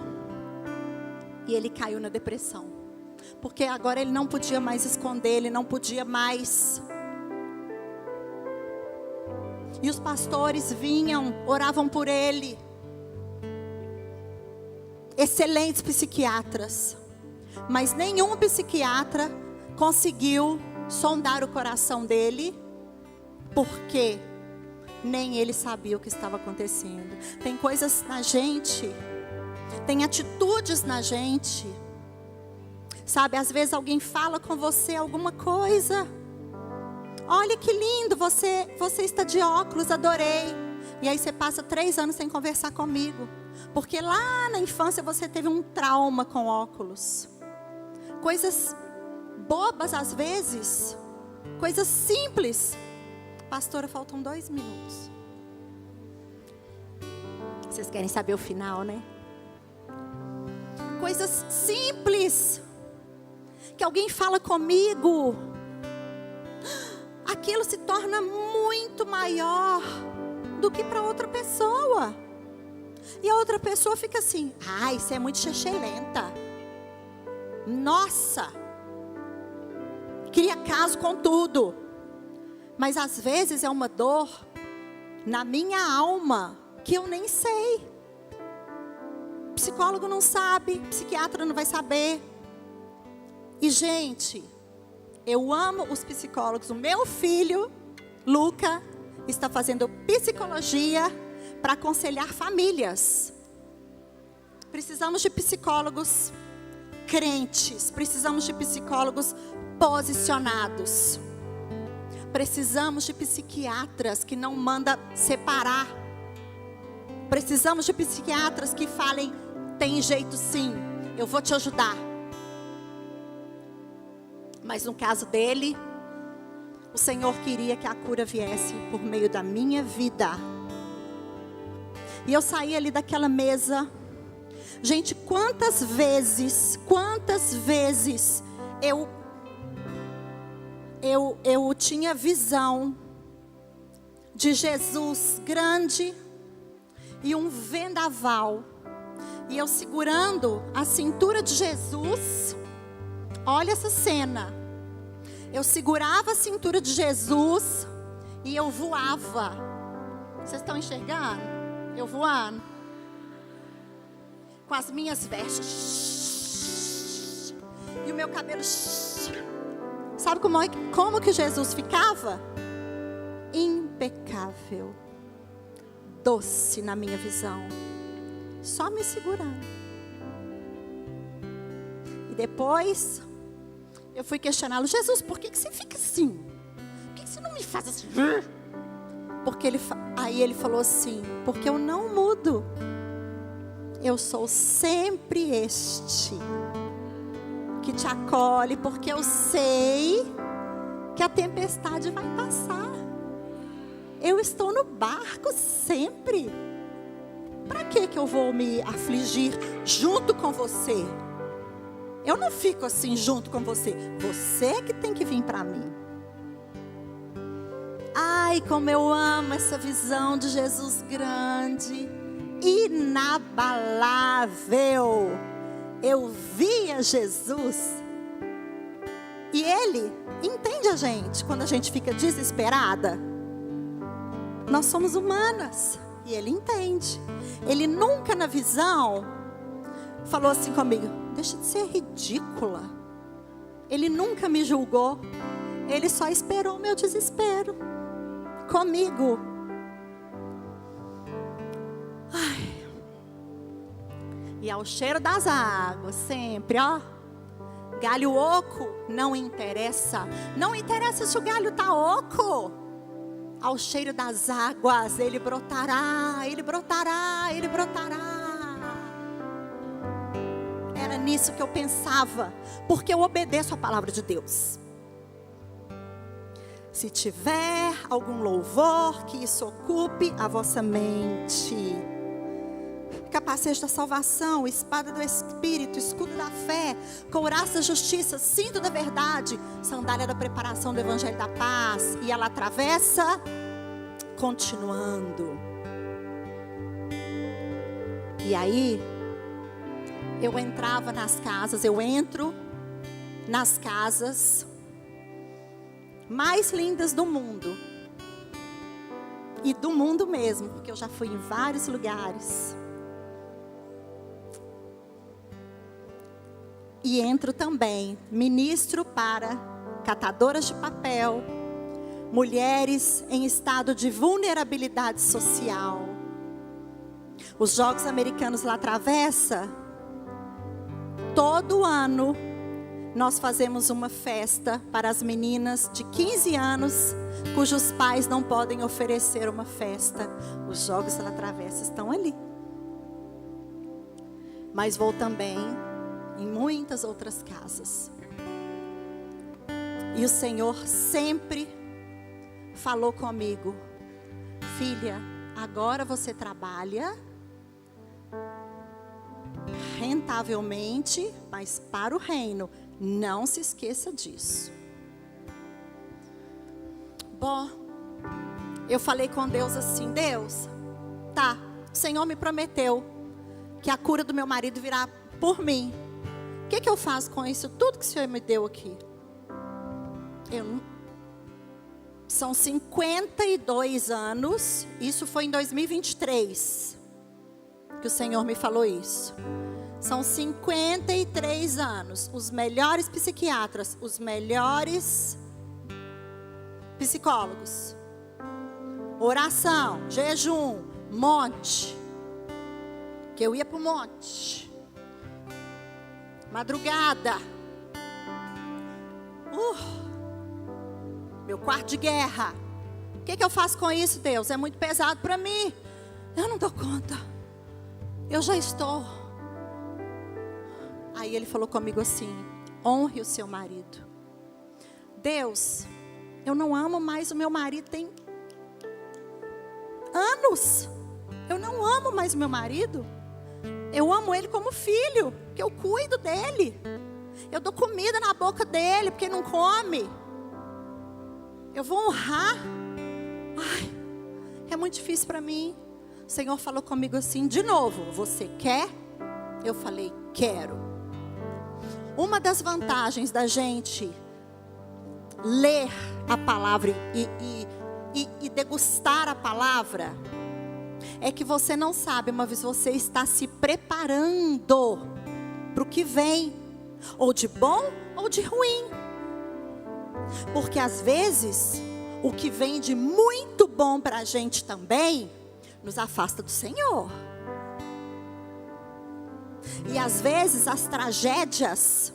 E ele caiu na depressão. Porque agora ele não podia mais esconder, ele não podia mais. E os pastores vinham, oravam por ele. Excelentes psiquiatras. Mas nenhum psiquiatra conseguiu sondar o coração dele. Porque nem ele sabia o que estava acontecendo. Tem coisas na gente, tem atitudes na gente. Sabe, às vezes alguém fala com você alguma coisa. Olha que lindo, você está de óculos, adorei. E aí você passa 3 anos sem conversar comigo. Porque lá na infância você teve um trauma com óculos. Coisas bobas às vezes. Coisas simples. Pastora, faltam 2 minutos. Vocês querem saber o final, né? Coisas simples. Que alguém fala comigo. Aquilo se torna muito maior do que para outra pessoa. E a outra pessoa fica assim: ai, você é muito xexelenta. Nossa, cria caso com tudo. Mas às vezes é uma dor na minha alma que eu nem sei. Psicólogo não sabe, psiquiatra não vai saber. E gente, eu amo os psicólogos. O meu filho, Luca, está fazendo psicologia para aconselhar famílias. Precisamos de psicólogos crentes. Precisamos de psicólogos posicionados. Precisamos de psiquiatras que não mandam separar. Precisamos de psiquiatras que falem: tem jeito sim, eu vou te ajudar. Mas no caso dele, o Senhor queria que a cura viesse por meio da minha vida. E eu saí ali daquela mesa. Gente, quantas vezes eu tinha visão de Jesus grande e um vendaval. E eu segurando a cintura de Jesus. Olha essa cena. Eu segurava a cintura de Jesus e eu voava. Vocês estão enxergando? Eu voando. Com as minhas vestes. E o meu cabelo. Sabe como que Jesus ficava? Impecável. Doce na minha visão. Só me segurando. E depois eu fui questioná-lo: Jesus, por que você fica assim? Por que você não me faz assim? Porque aí ele falou assim: porque eu não mudo. Eu sou sempre este que te acolhe, porque eu sei que a tempestade vai passar. Eu estou no barco sempre. Para que eu vou me afligir junto com você? Eu não fico assim junto com você. Você que tem que vir para mim. Ai, como eu amo essa visão de Jesus grande, inabalável. Eu via Jesus. E Ele entende a gente quando a gente fica desesperada. Nós somos humanas. E Ele entende. Ele nunca na visão falou assim comigo: deixa de ser ridícula. Ele nunca me julgou. Ele só esperou o meu desespero. comigo. Ai. E ao cheiro das águas, sempre, ó. Galho oco, não interessa. Não interessa se o galho está oco. Ao cheiro das águas, ele brotará, ele brotará, ele brotará. Era nisso que eu pensava, porque eu obedeço a palavra de Deus. Se tiver algum louvor, que isso ocupe a vossa mente. Capacete da salvação, espada do Espírito, escudo da fé, couraça da justiça, cinto da verdade, sandália da preparação do evangelho da paz. E ela atravessa, continuando. E aí, eu entrava nas casas, eu entro nas casas mais lindas do mundo. E do mundo mesmo, porque eu já fui em vários lugares. E entro também, ministro para catadoras de papel, mulheres em estado de vulnerabilidade social. Os Jogos Americanos La Travessa, todo ano nós fazemos uma festa para as meninas de 15 anos, cujos pais não podem oferecer uma festa. Os Jogos La Travessa estão ali. Mas vou também em muitas outras casas. E o Senhor sempre falou comigo: filha, agora você trabalha rentavelmente, mas para o reino. Não se esqueça disso. Bom, eu falei com Deus assim: Deus, tá, o Senhor me prometeu que a cura do meu marido virá por mim. O que eu faço com isso tudo que o Senhor me deu aqui? São 52 anos. Isso foi em 2023 que o Senhor me falou isso. São 53 anos. Os melhores psiquiatras, os melhores psicólogos, oração, jejum, monte. Que eu ia para o monte, madrugada, meu quarto de guerra. O que eu faço com isso, Deus? É muito pesado para mim. Eu não dou conta. Eu já estou. Aí ele falou comigo assim: honre o seu marido. Deus, eu não amo mais o meu marido tem anos. Eu não amo mais o meu marido. Eu amo ele como filho, que eu cuido dele. Eu dou comida na boca dele, porque não come. Eu vou honrar. Ai, é muito difícil para mim. O Senhor falou comigo assim, de novo: você quer? Eu falei: quero. Uma das vantagens da gente ler a palavra e degustar a palavra é que você não sabe, mas você está se preparando para o que vem, ou de bom ou de ruim. Porque às vezes o que vem de muito bom para a gente também nos afasta do Senhor. E às vezes as tragédias,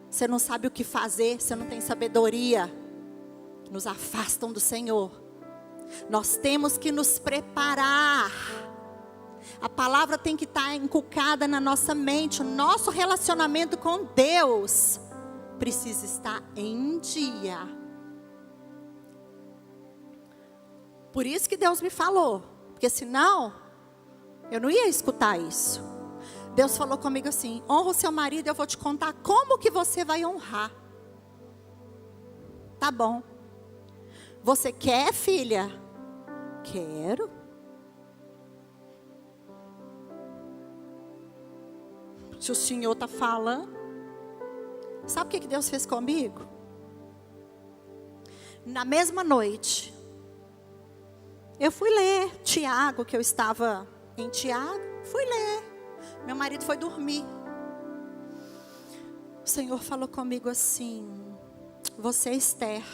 você não sabe o que fazer, você não tem sabedoria, nos afastam do Senhor. Nós temos que nos preparar. A palavra tem que estar inculcada na nossa mente. O nosso relacionamento com Deus precisa estar em dia. Por isso que Deus me falou, porque senão eu não ia escutar isso. Deus falou comigo assim: honra o seu marido, eu vou te contar como que você vai honrar. Tá bom. Você quer, filha? Quero. Se o Senhor está falando. Sabe o que Deus fez comigo? Na mesma noite, eu fui ler Tiago, que eu estava em Tiago. Fui ler. Meu marido foi dormir. O Senhor falou comigo assim: você, Esther,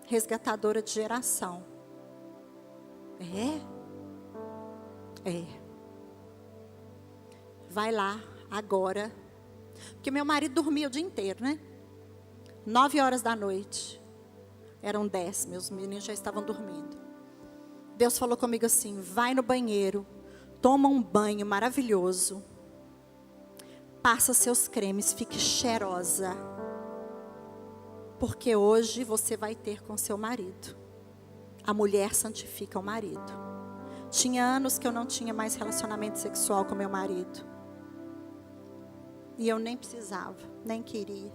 resgatadora de geração, É. Vai lá, agora. Porque meu marido dormia o dia inteiro, né? 9 horas da noite. Eram 10, meus meninos já estavam dormindo. Deus falou comigo assim: vai no banheiro, toma um banho maravilhoso, passa seus cremes, fique cheirosa, porque hoje você vai ter com seu marido. A mulher santifica o marido. Tinha anos que eu não tinha mais relacionamento sexual com meu marido. E eu nem precisava, nem queria.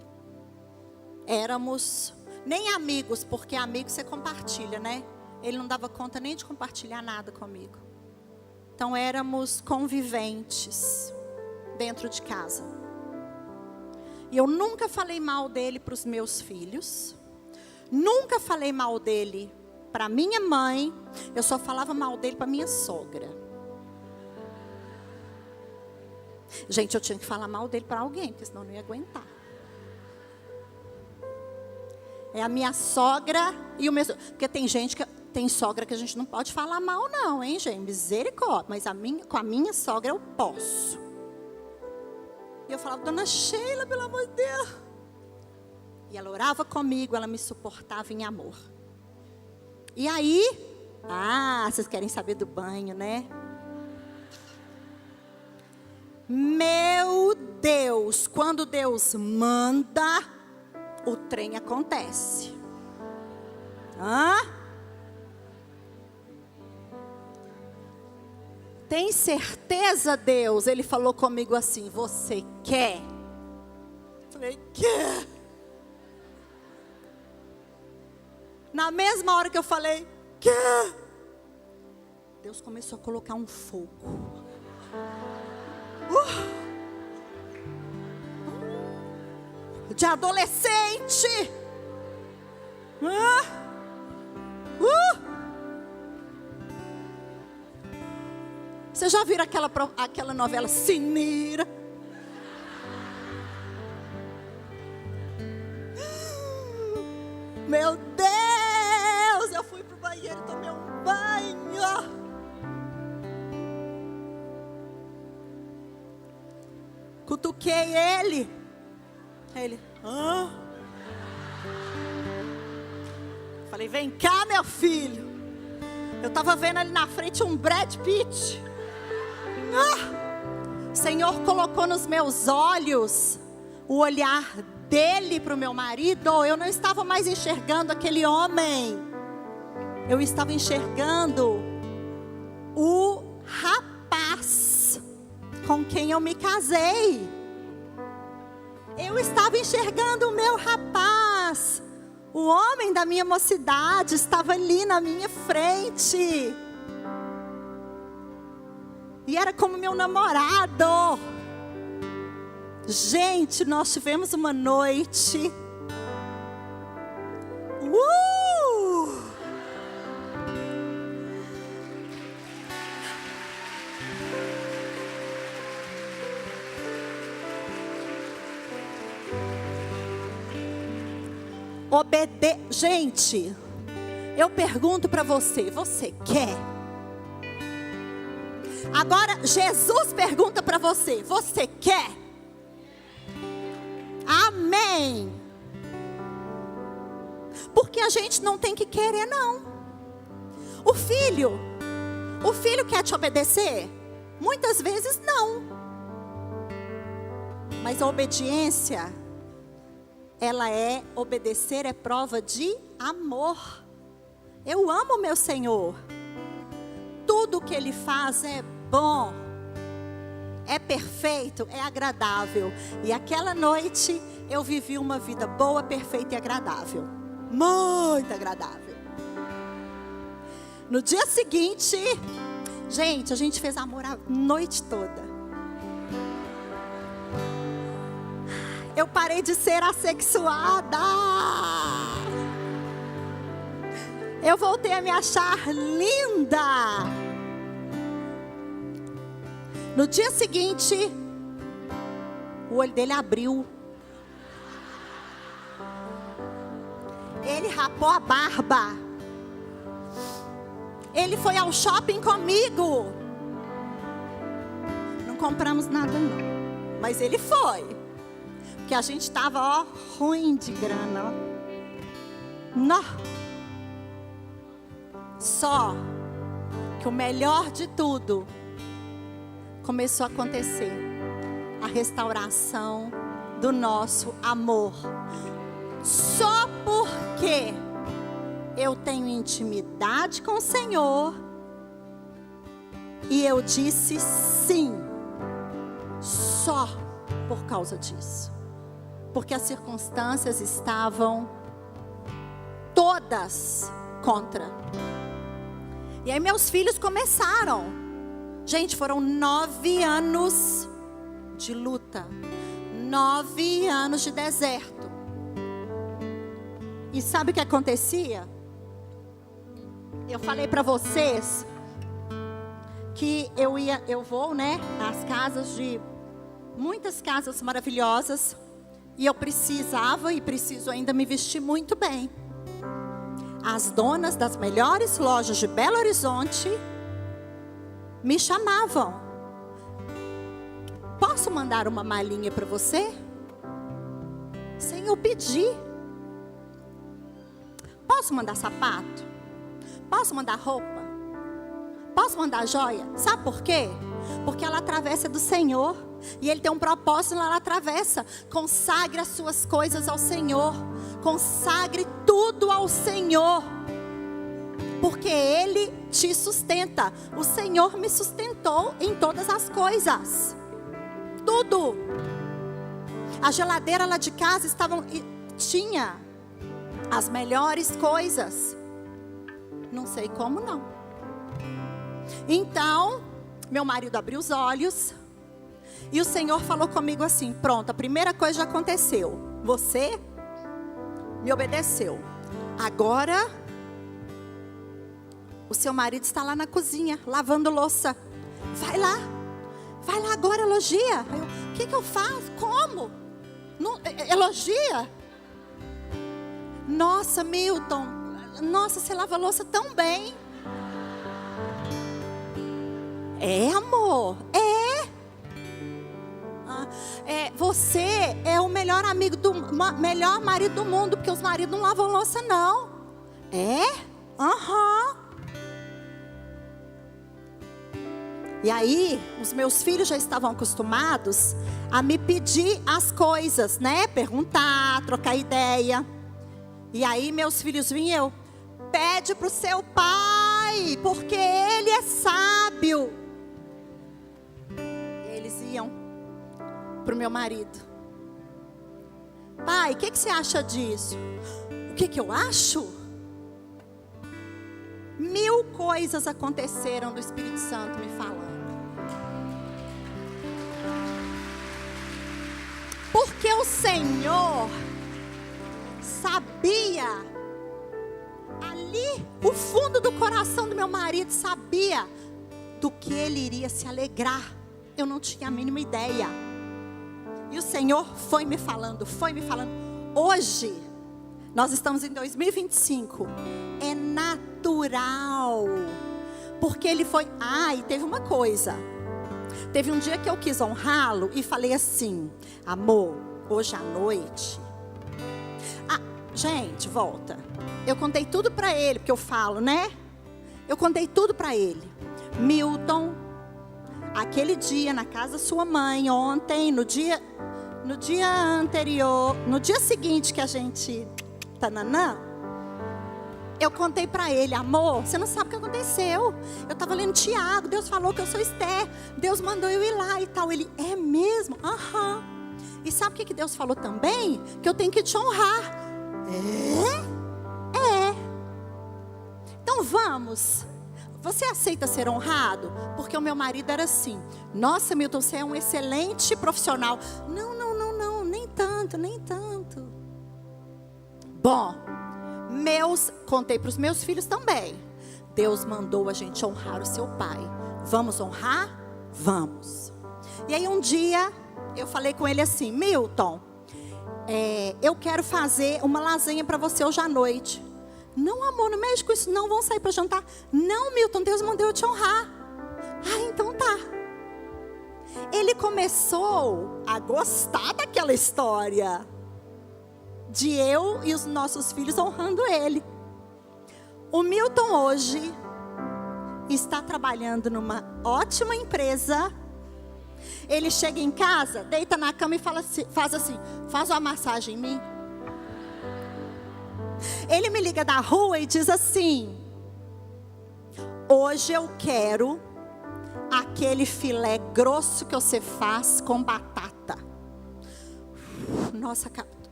Éramos nem amigos, porque amigo você compartilha, né? Ele não dava conta nem de compartilhar nada comigo. Então éramos conviventes dentro de casa. E eu nunca falei mal dele para os meus filhos. Nunca falei mal dele para minha mãe. Eu só falava mal dele para minha sogra. Gente, eu tinha que falar mal dele para alguém, porque senão eu não ia aguentar. É a minha sogra e o meu... Porque tem gente que... Tem sogra que a gente não pode falar mal não, hein, gente? Misericórdia. Mas com a minha sogra eu posso. E eu falava: dona Sheila, pelo amor de Deus. E ela orava comigo, ela me suportava em amor. E aí... vocês querem saber do banho, né? Meu Deus, quando Deus manda, o trem acontece. Tem certeza, Deus? Ele falou comigo assim: você quer? Eu falei: quer. Na mesma hora que eu falei: quer, Deus começou a colocar um fogo. De adolescente. Você já viram aquela novela Sineira? Meu Deus, eu fui pro banheiro, tomei um banho. Cutuquei ele. Ele, Falei: vem cá, meu filho. Eu estava vendo ali na frente um Brad Pitt. O Senhor colocou nos meus olhos o olhar dele para o meu marido. Eu não estava mais enxergando aquele homem. Eu estava enxergando o rapaz com quem eu me casei. Eu estava enxergando o meu rapaz. O homem da minha mocidade estava ali na minha frente. E era como meu namorado. Gente, nós tivemos uma noite. Gente, eu pergunto para você: você quer? Agora Jesus pergunta para você: você quer? Amém. Porque a gente não tem que querer, não. O filho quer te obedecer? Muitas vezes não. Mas a obediência, obedecer é prova de amor. Eu amo meu Senhor. Tudo que Ele faz é bom, é perfeito, é agradável. E aquela noite eu vivi uma vida boa, perfeita e agradável. Muito agradável. No dia seguinte, gente, a gente fez amor a noite toda. Eu parei de ser assexuada. Eu voltei a me achar linda. No dia seguinte, o olho dele abriu. Ele rapou a barba. Ele foi ao shopping comigo. Não compramos nada não, mas ele foi. Porque a gente estava, ruim de grana, Não. Só que o melhor de tudo começou a acontecer. A restauração do nosso amor. Só porque eu tenho intimidade com o Senhor e eu disse sim. Só por causa disso. Porque as circunstâncias estavam todas contra. E aí meus filhos começaram. Gente, foram 9 anos de luta. 9 anos de deserto. E sabe o que acontecia? Eu falei para vocês que eu vou, né, às casas de muitas casas maravilhosas. E eu precisava e preciso ainda me vestir muito bem. As donas das melhores lojas de Belo Horizonte me chamavam. Posso mandar uma malinha para você? Sem eu pedir. Posso mandar sapato? Posso mandar roupa? Posso mandar joia? Sabe por quê? Porque ela atravessa do Senhor. E Ele tem um propósito, ela atravessa. Consagre as suas coisas ao Senhor. Consagre tudo ao Senhor. Porque Ele te sustenta. O Senhor me sustentou em todas as coisas. Tudo. A geladeira lá de casa tinha as melhores coisas. Não sei como não. Então, meu marido abriu os olhos. E o Senhor falou comigo assim: pronto, a primeira coisa já aconteceu. Você me obedeceu. Agora, o seu marido está lá na cozinha, lavando louça. Vai lá agora, elogia. O que eu faço? Como? Não, elogia. Nossa, Milton, nossa, você lava louça tão bem. É, amor, você é o melhor amigo melhor marido do mundo, porque os maridos não lavam louça não. E aí, os meus filhos já estavam acostumados a me pedir as coisas, né? Perguntar, trocar ideia. E aí, meus filhos vinham, pede para o seu pai, porque ele é sábio. E eles iam para o meu marido. Pai, o que você acha disso? O que eu acho? 1000 coisas aconteceram do Espírito Santo me falando. Porque o Senhor sabia, ali, o fundo do coração do meu marido sabia do que ele iria se alegrar. Eu não tinha a mínima ideia. E o Senhor foi me falando. Hoje, nós estamos em 2025. É natural. Porque ele foi... e teve uma coisa. Teve um dia que eu quis honrá-lo e falei assim: amor, hoje à noite... gente, volta. Eu contei tudo para ele, porque eu falo, né? Eu contei tudo para ele. Milton, aquele dia na casa da sua mãe, ontem, no dia anterior, no dia seguinte que a gente... eu contei para ele: amor, você não sabe o que aconteceu. Eu estava lendo Tiago, Deus falou que eu sou Esther. Deus mandou eu ir lá e tal. Ele: é mesmo? E sabe o que Deus falou também? Que eu tenho que te honrar. Então vamos. Você aceita ser honrado? Porque o meu marido era assim: nossa, Milton, você é um excelente profissional. Não, nem tanto. Bom, contei para os meus filhos também. Deus mandou a gente honrar o seu pai. Vamos honrar? Vamos. E aí um dia eu falei com ele assim: Milton, eu quero fazer uma lasanha para você hoje à noite. Não, amor, não mexe com isso não, vamos sair para jantar. Não, Milton, Deus mandou eu te honrar. Ah, então tá. Ele começou a gostar daquela história de eu e os nossos filhos honrando ele. O Milton hoje está trabalhando numa ótima empresa. Ele chega em casa, deita na cama e faz uma massagem em mim. Ele me liga da rua e diz assim: hoje eu quero aquele filé grosso que você faz com batata. Nossa,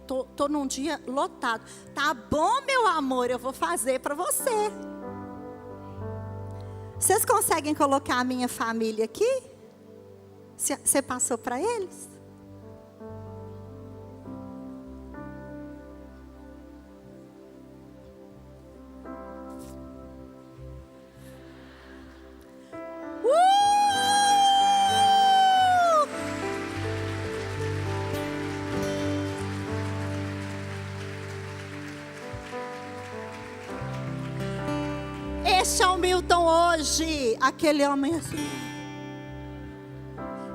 tô num dia lotado. Tá bom, meu amor, eu vou fazer para você. Vocês conseguem colocar a minha família aqui? Você passou para eles? Este é o Milton hoje, aquele homem assim.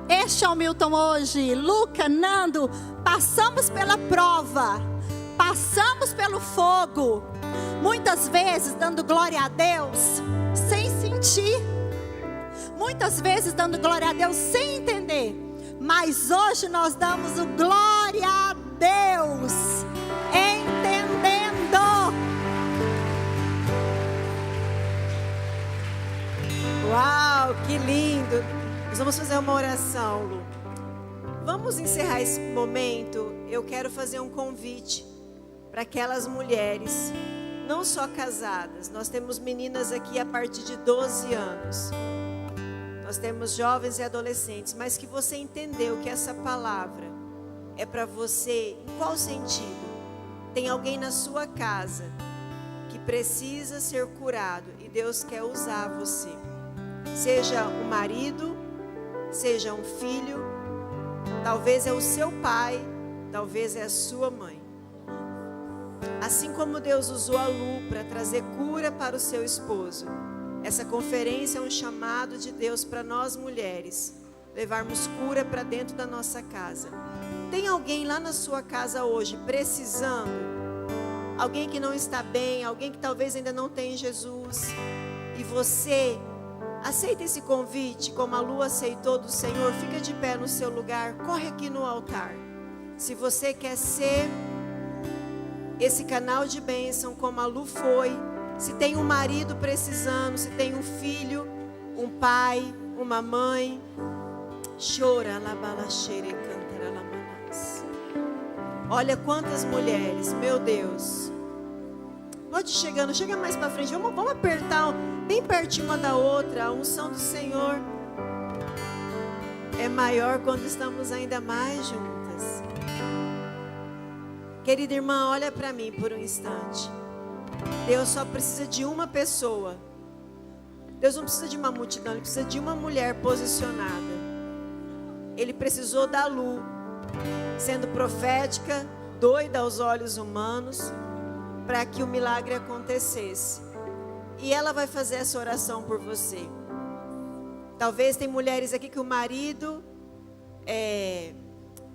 Este é o Milton hoje, Luca, Nando, passamos pela prova, passamos pelo fogo, muitas vezes dando glória a Deus, sem sentir, muitas vezes dando glória a Deus sem entender, mas hoje nós damos o glória a Deus, entendendo. Uau, que lindo! Nós vamos fazer uma oração, Lu. Vamos encerrar esse momento. Eu quero fazer um convite para aquelas mulheres, não só casadas. Nós temos meninas aqui a partir de 12 anos. Nós temos jovens e adolescentes. Mas que você entendeu que essa palavra é para você, em qual sentido? Tem alguém na sua casa que precisa ser curado e Deus quer usar você. Seja o marido, seja um filho, talvez é o seu pai, talvez é a sua mãe. Assim como Deus usou a Lu para trazer cura para o seu esposo, essa conferência é um chamado de Deus para nós mulheres, levarmos cura para dentro da nossa casa. Tem alguém lá na sua casa hoje precisando? Alguém que não está bem, alguém que talvez ainda não tem Jesus, e você aceita esse convite, como a Lu aceitou do Senhor. Fica de pé no seu lugar, corre aqui no altar. Se você quer ser esse canal de bênção, como a Lu foi, se tem um marido precisando, se tem um filho, um pai, uma mãe, chora lá balacheira e canta lá manas. Olha quantas mulheres, meu Deus. Pode ir chegando, chega mais para frente. Vamos apertar bem pertinho uma da outra. A unção do Senhor é maior quando estamos ainda mais juntas. Querida irmã, olha para mim por um instante. Deus só precisa de uma pessoa. Deus não precisa de uma multidão, Ele precisa de uma mulher posicionada. Ele precisou da Lu, sendo profética, doida aos olhos humanos, para que o milagre acontecesse. E ela vai fazer essa oração por você. Talvez tem mulheres aqui que o marido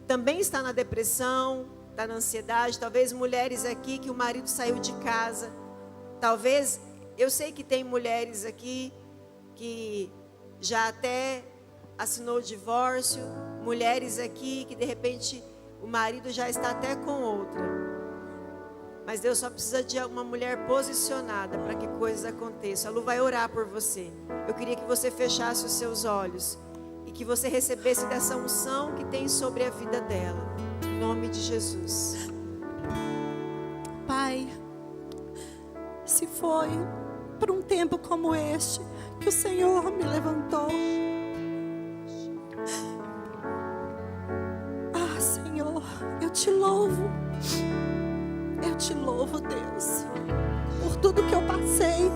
também está na depressão, está na ansiedade. Talvez mulheres aqui que o marido saiu de casa. Talvez, eu sei que tem mulheres aqui que já até assinou o divórcio. Mulheres aqui que de repente o marido já está até com outra. Mas Deus só precisa de uma mulher posicionada para que coisas aconteçam. A Lu vai orar por você. Eu queria que você fechasse os seus olhos e que você recebesse dessa unção que tem sobre a vida dela. Em nome de Jesus. Pai, se foi por um tempo como este que o Senhor me levantou. Ah, Senhor, eu te louvo. Eu te louvo, Deus, por tudo que eu passei,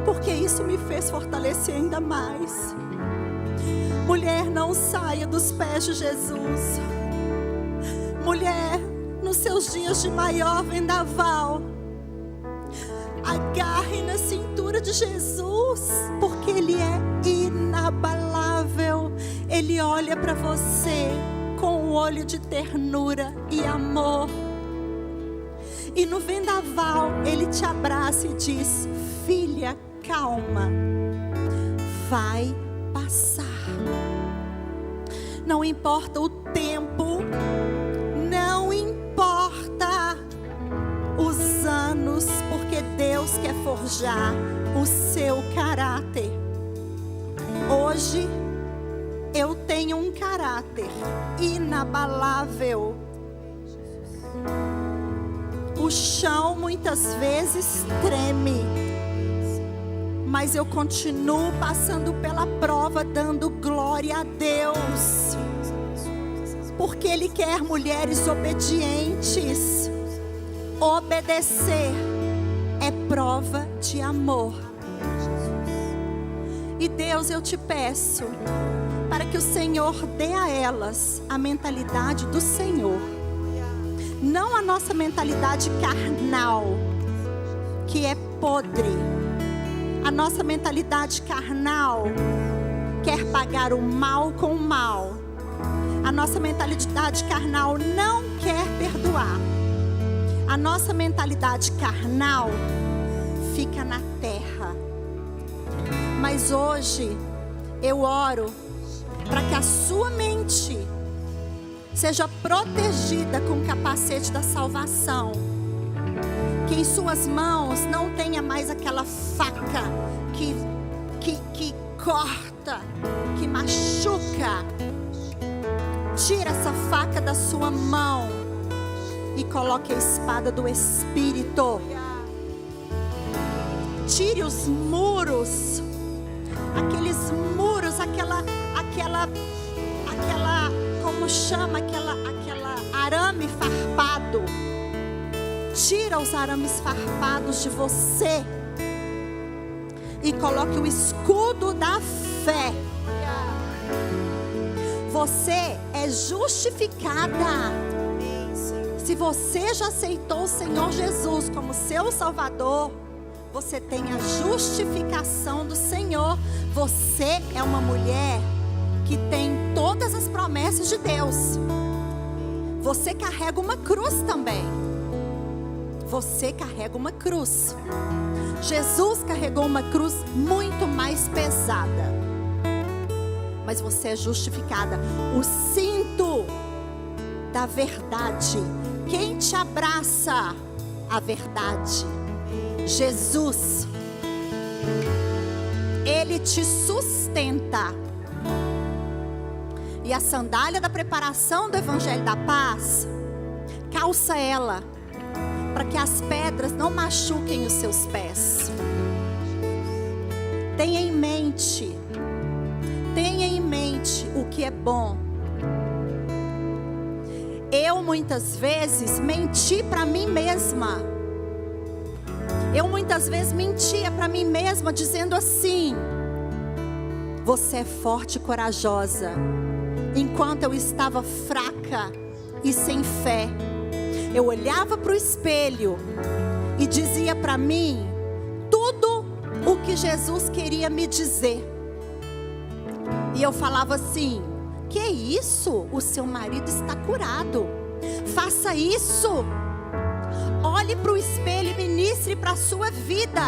porque isso me fez fortalecer ainda mais. Mulher, não saia dos pés de Jesus. Mulher, nos seus dias de maior vendaval, Agarre na cintura de Jesus, porque Ele é inabalável. Ele olha para você com um olho de ternura e amor. E no vendaval Ele te abraça e diz: filha, calma, vai passar. Não importa o tempo, não importa os anos, porque Deus quer forjar o seu caráter. Hoje eu tenho um caráter inabalável. O chão muitas vezes treme, mas eu continuo passando pela prova, dando glória a Deus, porque Ele quer mulheres obedientes. Obedecer é prova de amor. E Deus, eu te peço para que o Senhor dê a elas a mentalidade do Senhor, não a nossa mentalidade carnal, que é podre. A nossa mentalidade carnal quer pagar o mal com o mal. A nossa mentalidade carnal não quer perdoar. A nossa mentalidade carnal fica na terra. Mas hoje eu oro para que a sua mente seja protegida com o capacete da salvação. Que em suas mãos não tenha mais aquela faca que corta, que machuca. Tira essa faca da sua mão e coloque a espada do Espírito. Tire os muros, aqueles muros, aquela como chama, aquela arame farpado. Tira os arames farpados de você e coloque o escudo da fé. Você é justificada. Se você já aceitou o Senhor Jesus como seu Salvador, você tem a justificação do Senhor. Você é uma mulher que tem todas as promessas de Deus. Você carrega uma cruz também. Você carrega uma cruz. Jesus carregou uma cruz muito mais pesada. Mas você é justificada. O cinto da verdade. Quem te abraça? A verdade. Jesus. Ele te sustenta. E a sandália da preparação do Evangelho da Paz, calça ela, para que as pedras não machuquem os seus pés. Tenha em mente o que é bom. Eu muitas vezes menti para mim mesma. Eu muitas vezes mentia para mim mesma, dizendo assim: você é forte e corajosa. Enquanto eu estava fraca e sem fé, eu olhava para o espelho e dizia para mim tudo o que Jesus queria me dizer. E eu falava assim: que isso? O seu marido está curado. Faça isso. Olhe para o espelho e ministre para a sua vida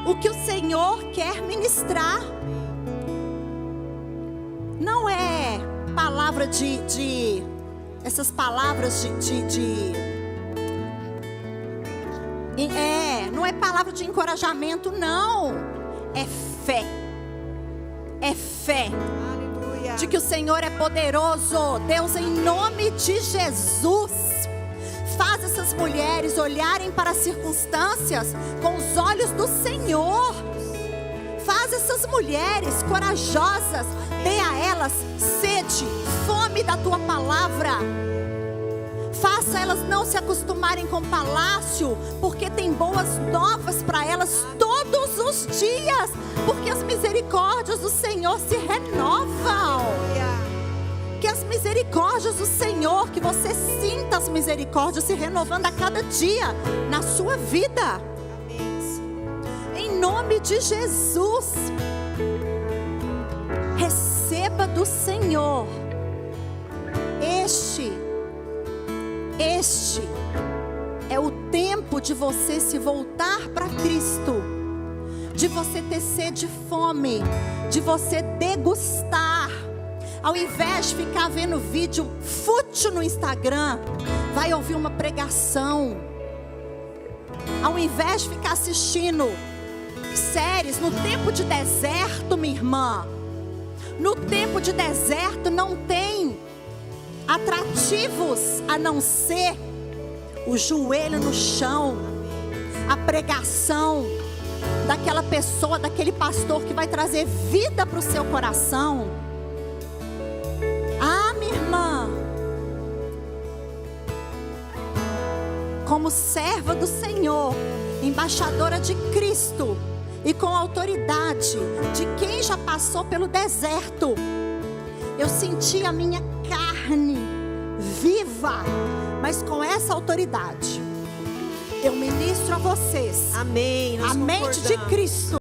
o que o Senhor quer ministrar. Não é palavra essas palavras não é palavra de encorajamento, não. É fé. É fé. Aleluia. De que o Senhor é poderoso. Deus, em nome de Jesus, faz essas mulheres olharem para as circunstâncias com os olhos do Senhor. Faz essas mulheres corajosas, dê a elas sede, fome da tua palavra. Faça elas não se acostumarem com o palácio, porque tem boas novas para elas todos os dias, porque as misericórdias do Senhor se renovam. Que as misericórdias do Senhor, que você sinta as misericórdias se renovando a cada dia na sua vida. nome de Jesus. Receba do Senhor. Este é o tempo de você se voltar para Cristo, de você ter sede e fome, de você degustar. Ao invés de ficar vendo vídeo fútil no Instagram, vai ouvir uma pregação. Ao invés de ficar assistindo séries, no tempo de deserto, minha irmã, no tempo de deserto não tem atrativos a não ser o joelho no chão, a pregação daquela pessoa, daquele pastor que vai trazer vida para o seu coração. Ah, minha irmã, como serva do Senhor, embaixadora de Cristo e com autoridade de quem já passou pelo deserto, eu senti a minha carne viva, mas com essa autoridade eu ministro a vocês Amém. Nós a mente de concordamos. Cristo.